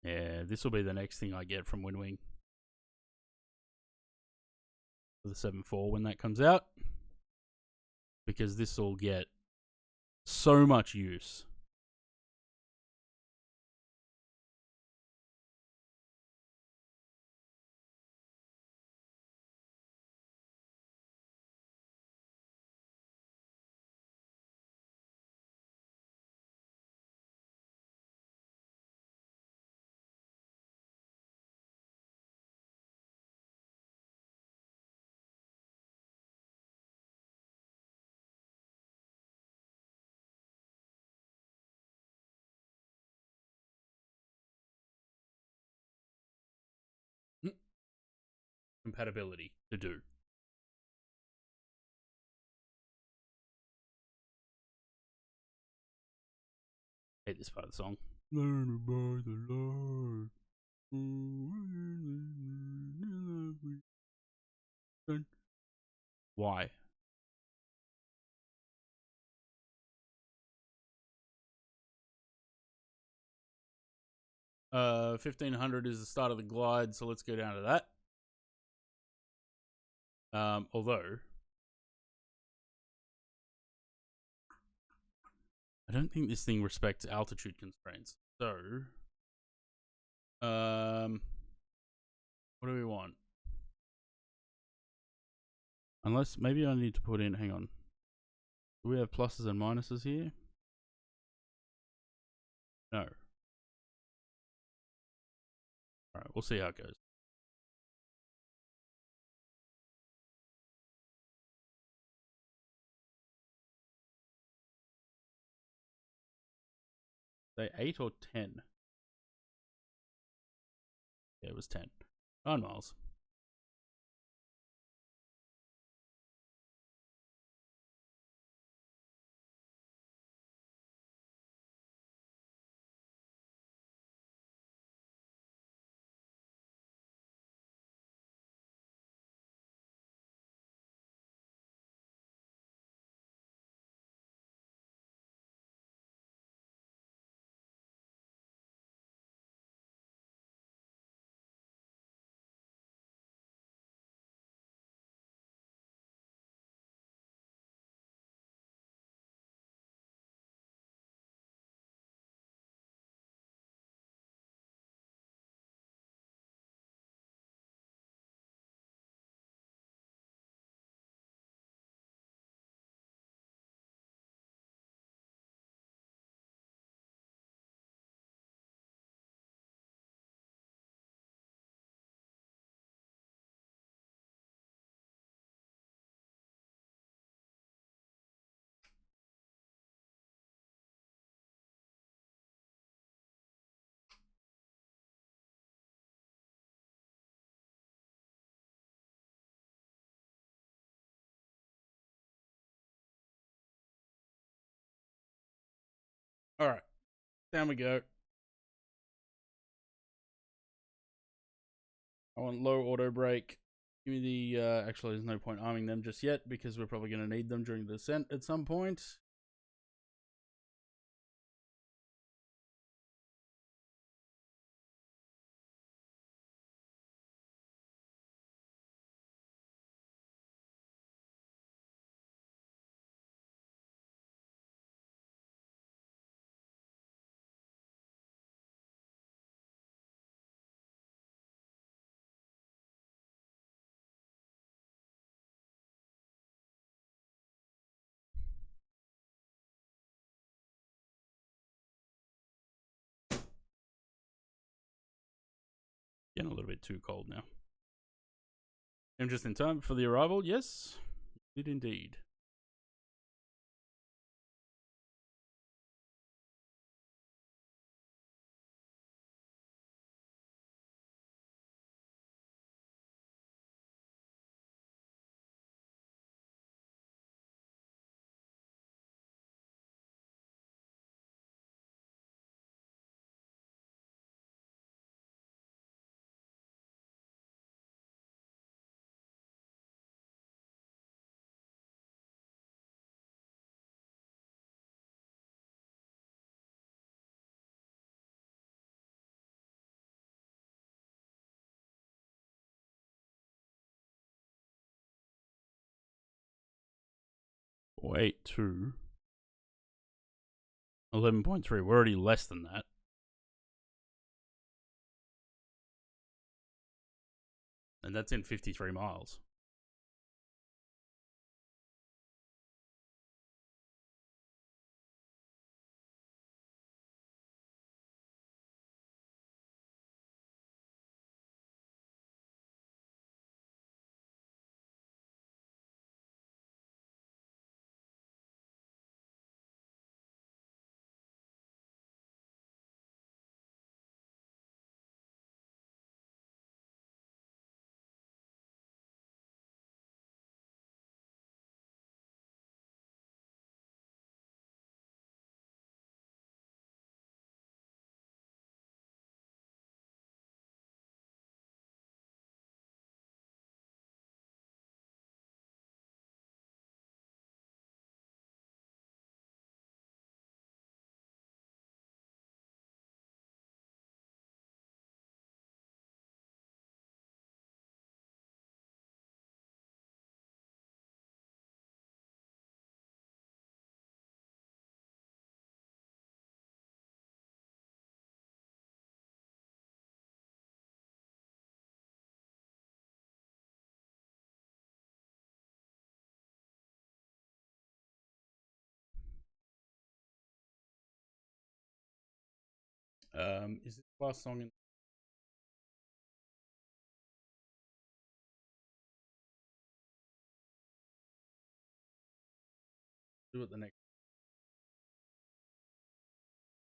Yeah, this will be the next thing I get from Windwing. For the 7.4 when that comes out. Because this will get so much use. Compatibility to do. Hate this part of the song. Learn by the Lord. Why? Uh, 1500 is the start of the glide, so let's go down to that. Although I don't think this thing respects altitude constraints. So, what do we want? Unless maybe I need to put in. Hang on. Do we have pluses and minuses here? No. All right, we'll see how it goes. Say 8 or 10? Yeah, it was 10. 9 miles. Down we go. I want low auto brake. Give me the, actually there's no point arming them just yet because we're probably going to need them during the descent at some point. Getting a little bit too cold now. I'm just in time for the arrival. Yes, did indeed. Wait, 11.3. We're already less than that. And that's in 53 miles. Is this the last song in? Do it the next.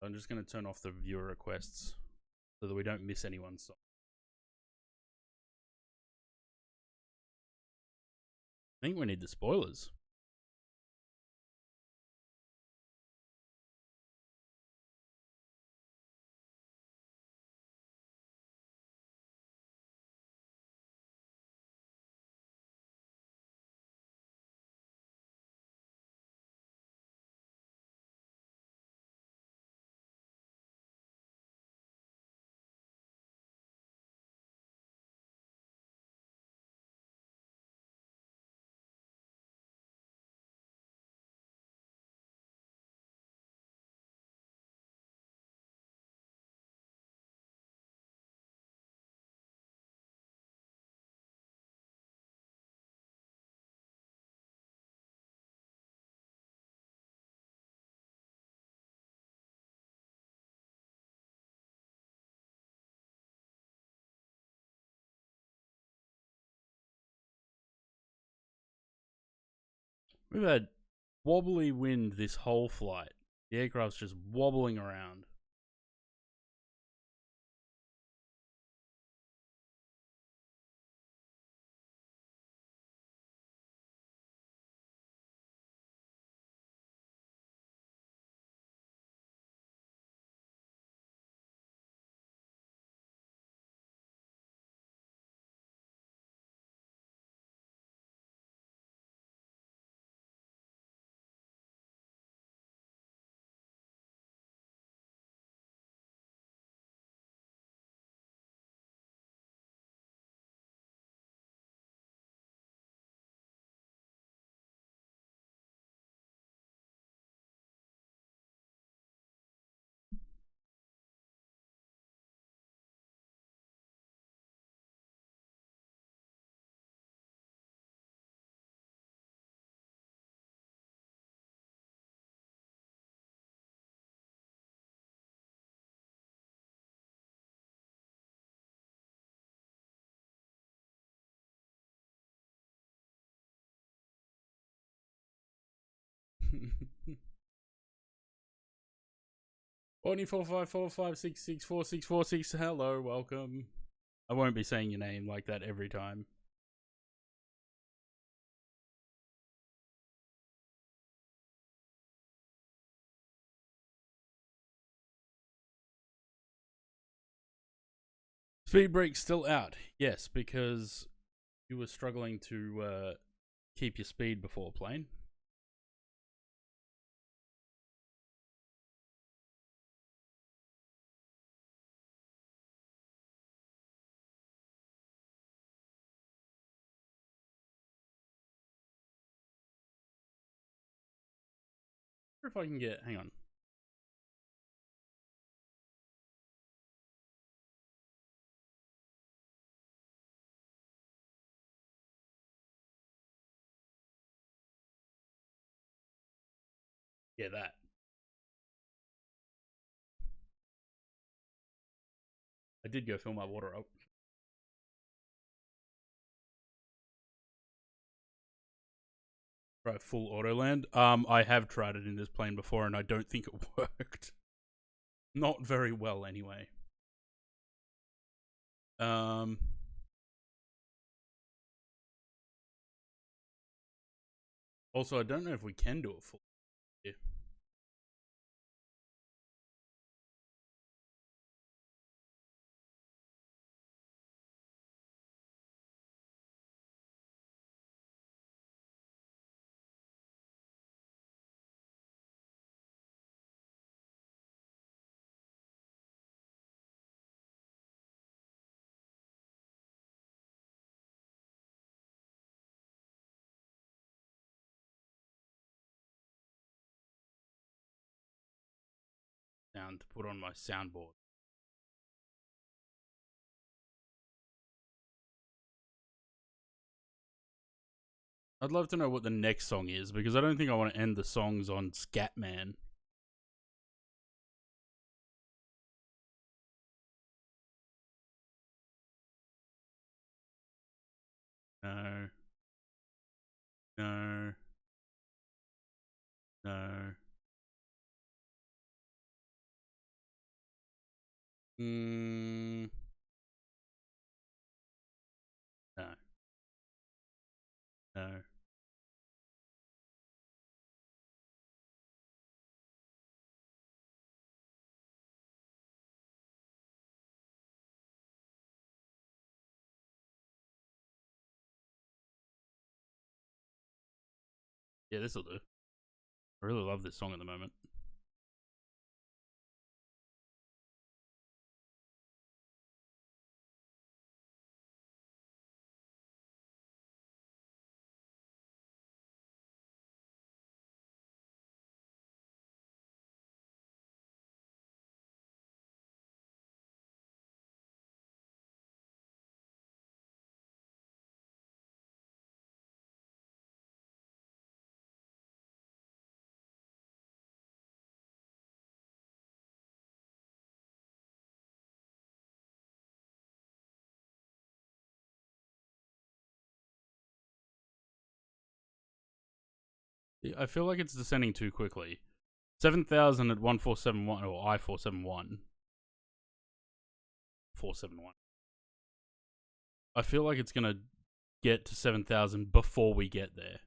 I'm just going to turn off the viewer requests so that we don't miss anyone's song. I think we need the spoilers. We've had wobbly wind this whole flight. The aircraft's just wobbling around. Only 45456646646. Hello, welcome. I won't be saying your name like that every time. Speed break's still out. Yes, because you were struggling to keep your speed before playing. I wonder if I can get. Hang on. Yeah, that. I did go fill my water up. Right, full auto land. I have tried it in this plane before, and I don't think it worked. Not very well, anyway. Also, I don't know if we can do it full. Yeah. Sound to put on my soundboard. I'd love to know what the next song is, because I don't think I want to end the songs on Scatman. No. No. No. No. No. Yeah, this'll do. I really love this song at the moment. I feel like it's descending too quickly. 7,000 at 1471 or I-471. 471. I feel like it's gonna get to 7,000 before we get there.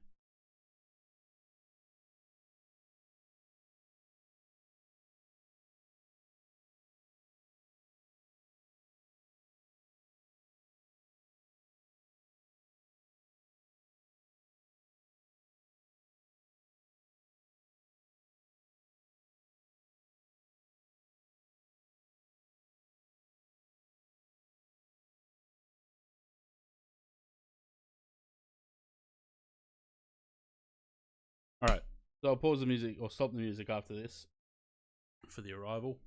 Alright, so I'll pause the music or stop the music after this for the arrival.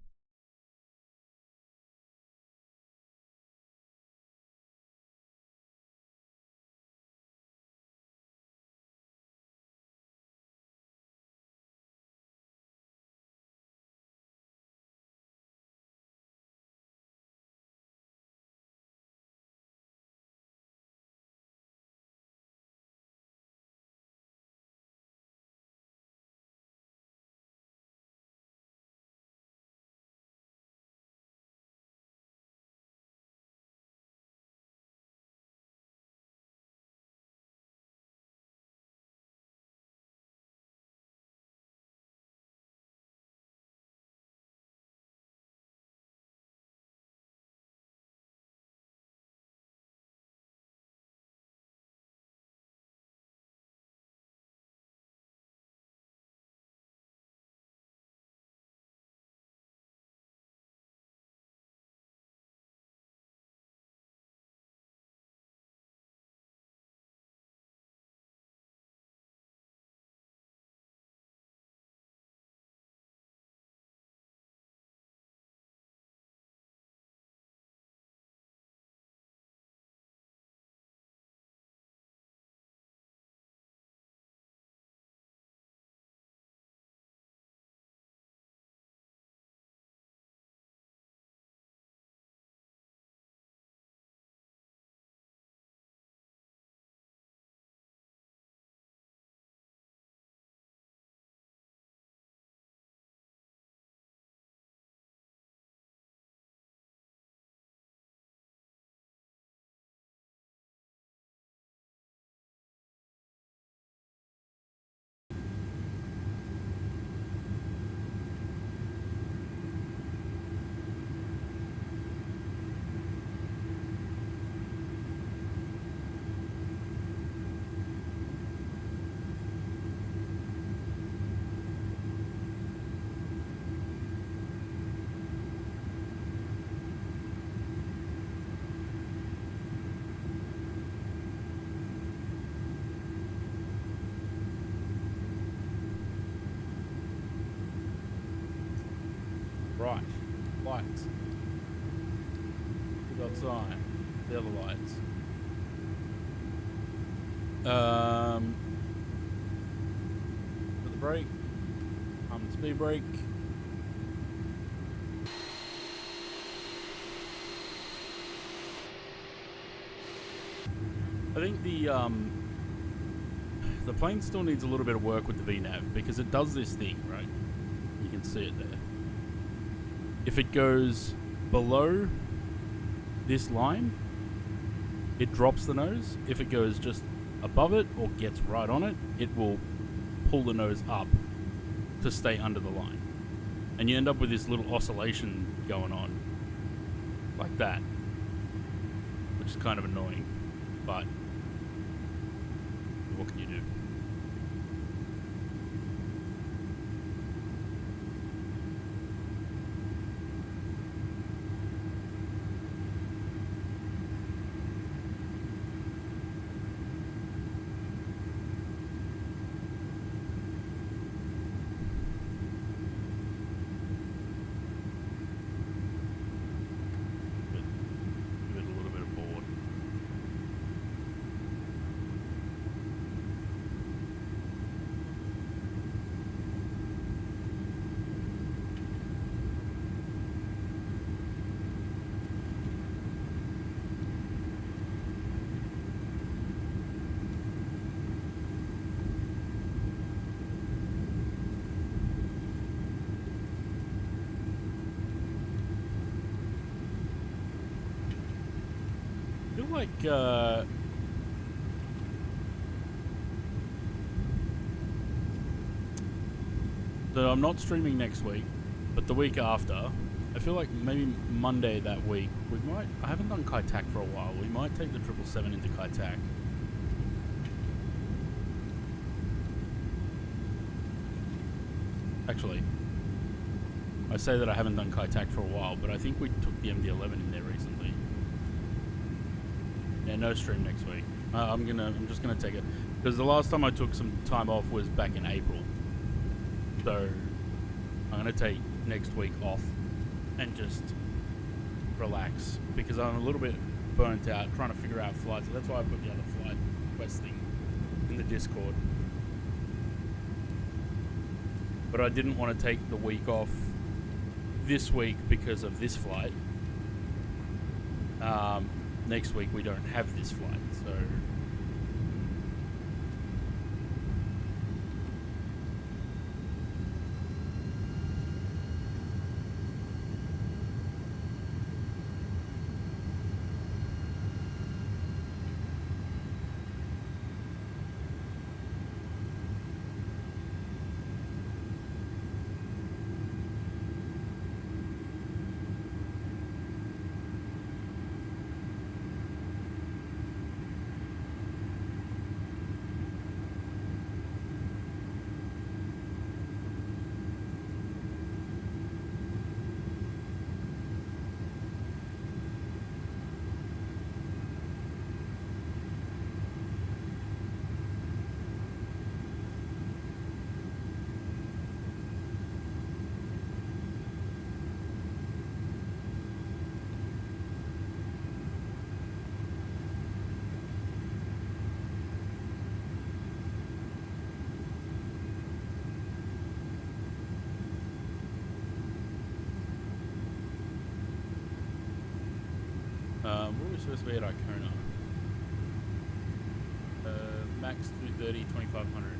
Right. Lights. We got sign. The other lights. Put the brake. The speed brake. I think the plane still needs a little bit of work with the VNAV because it does this thing, right? You can see it there. If it goes below this line, it drops the nose. If it goes just above it or gets right on it, it will pull the nose up to stay under the line. And you end up with this little oscillation going on like that, which is kind of annoying, but what can you do? Give it a little bit of board. I feel like so I'm not streaming next week, but the week after, I feel like maybe Monday that week we might. I haven't done Kai Tak for a while. We might take the 777 into Kai Tak. Actually, I say that I haven't done Kai Tak for a while, but I think we took the MD-11 in there recently. Yeah, no stream next week. I'm just gonna take it because the last time I took some time off was back in April. So I'm gonna take next week off and just relax because I'm a little bit burnt out trying to figure out flights. That's why I put the other flight request thing in the Discord. But I didn't want to take the week off this week because of this flight. Next week we don't have this flight, so what are we supposed to be at Icona? Max 230, 2500.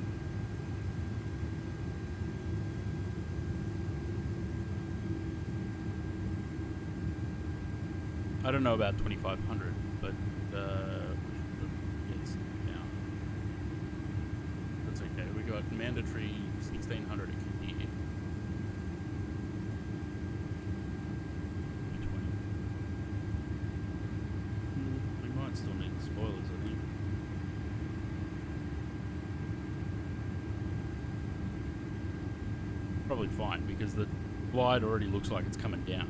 I don't know about 2500, but it's down. That's okay. We got mandatory 1600 at Kingy. We might still need the spoilers, I think. Probably fine because the glide already looks like it's coming down.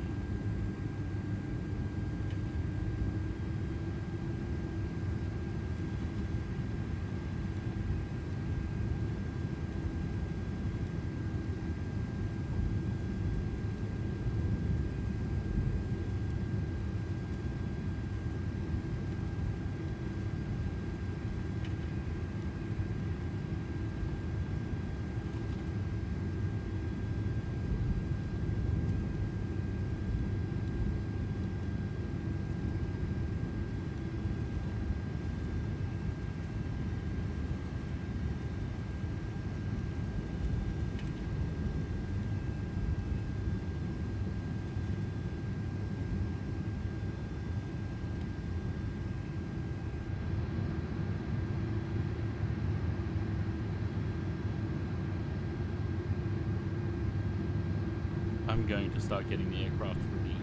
I'm going to start getting the aircraft pretty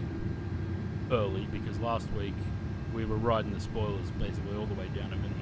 early because last week we were riding the spoilers basically all the way down to minimums.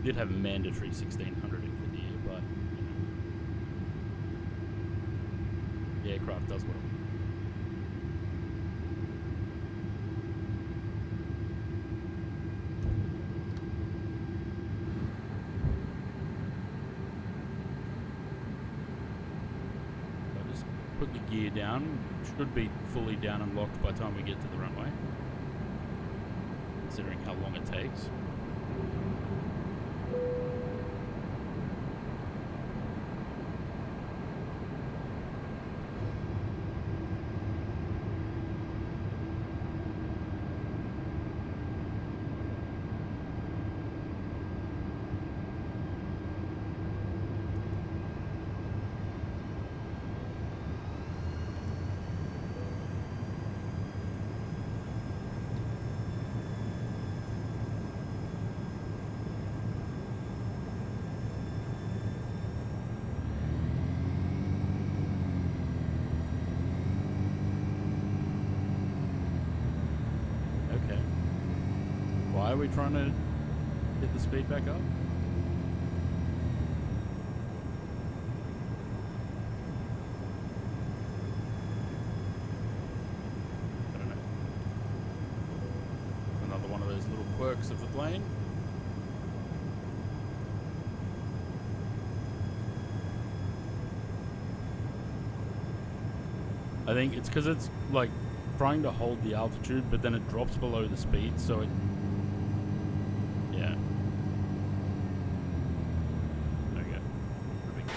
Did have a mandatory 1600 in Kadir, but the aircraft does what it wants. So just put the gear down. Should be fully down and locked by the time we get to the runway, considering how long it takes. Why are we trying to get the speed back up? I don't know. Another one of those little quirks of the plane. I think it's because it's like trying to hold the altitude, but then it drops below the speed, so it. Yeah. There we go. Perfect.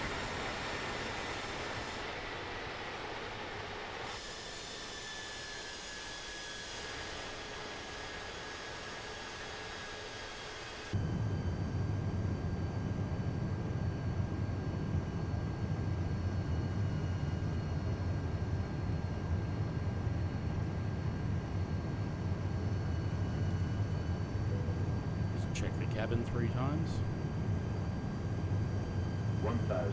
Check the cabin 3 times. 1000.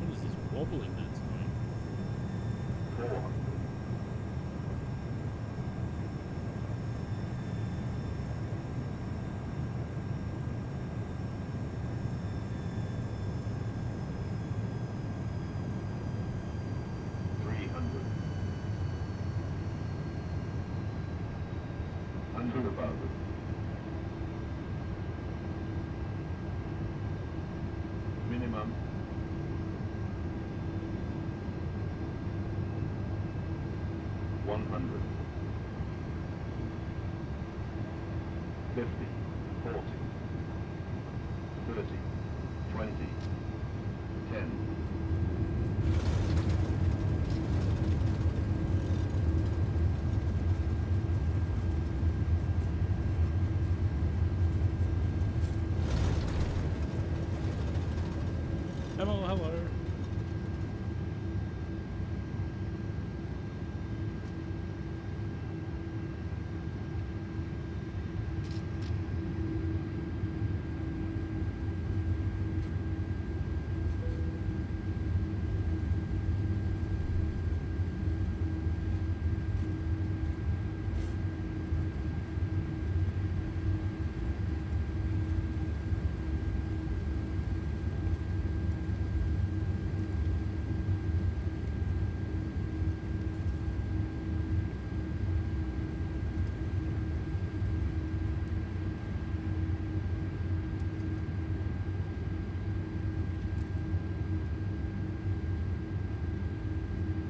What is this wobbling that's doing? 400. 300. 100 above. Minimum. 100. 50. 40. 30. 20. 10. Hello.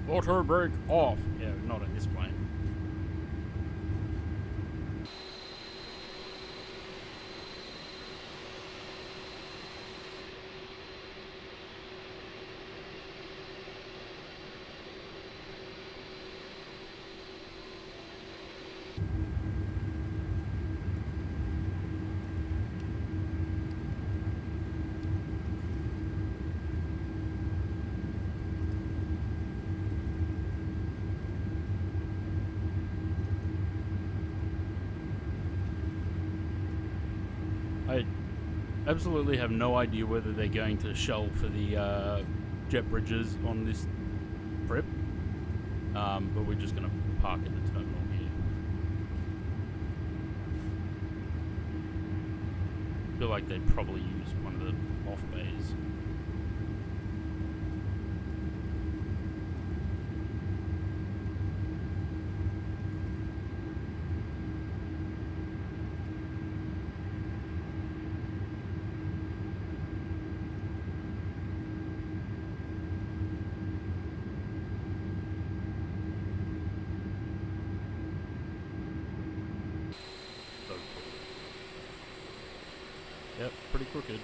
Auto brake off. Yeah, not at this plane. I absolutely have no idea whether they're going to shell for the jet bridges on this trip, but we're just going to park at the terminal here. I feel like they'd probably use one of the off bays. Yep, pretty crooked.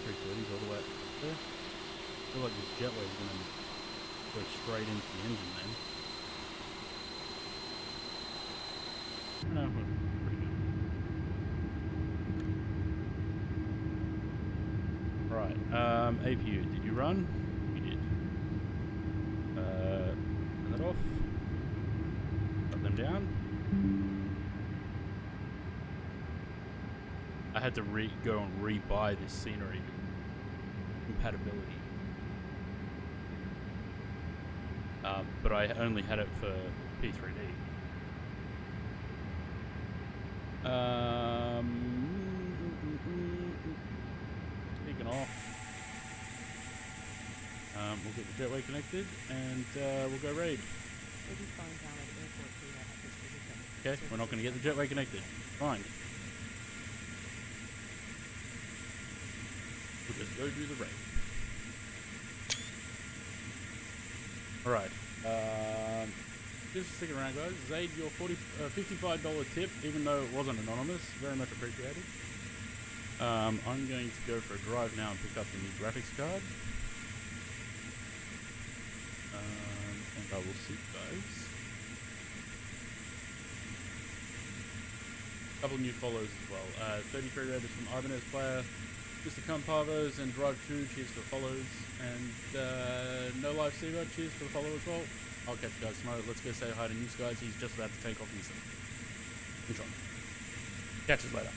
Pretty good, he's all the way up there. I feel like this jetway is going to go straight into the engine then. No, we're pretty good. Right, APU, did you run? You did. Turn that off. Shut them down. I had to go and re-buy this scenery compatibility. But I only had it for P3D. Speaking off, we'll get the jetway connected and we'll go raid. Okay, we're not going to get the jetway connected. Fine. We'll just go do the raid. Alright. Just stick around, guys. Zaid, your $55 tip, even though it wasn't anonymous, very much appreciated. I'm going to go for a drive now and pick up the new graphics card. And I will see you guys. A couple of new follows as well. 33 Raiders from Ibanez Player, Mr. Campavos and Drive2, cheers for the follows. And No Life Seagull, cheers for the follow as well. I'll catch you guys tomorrow. Let's go say hi to News Guys. He's just about to take off himself. Enjoy. Catch us later.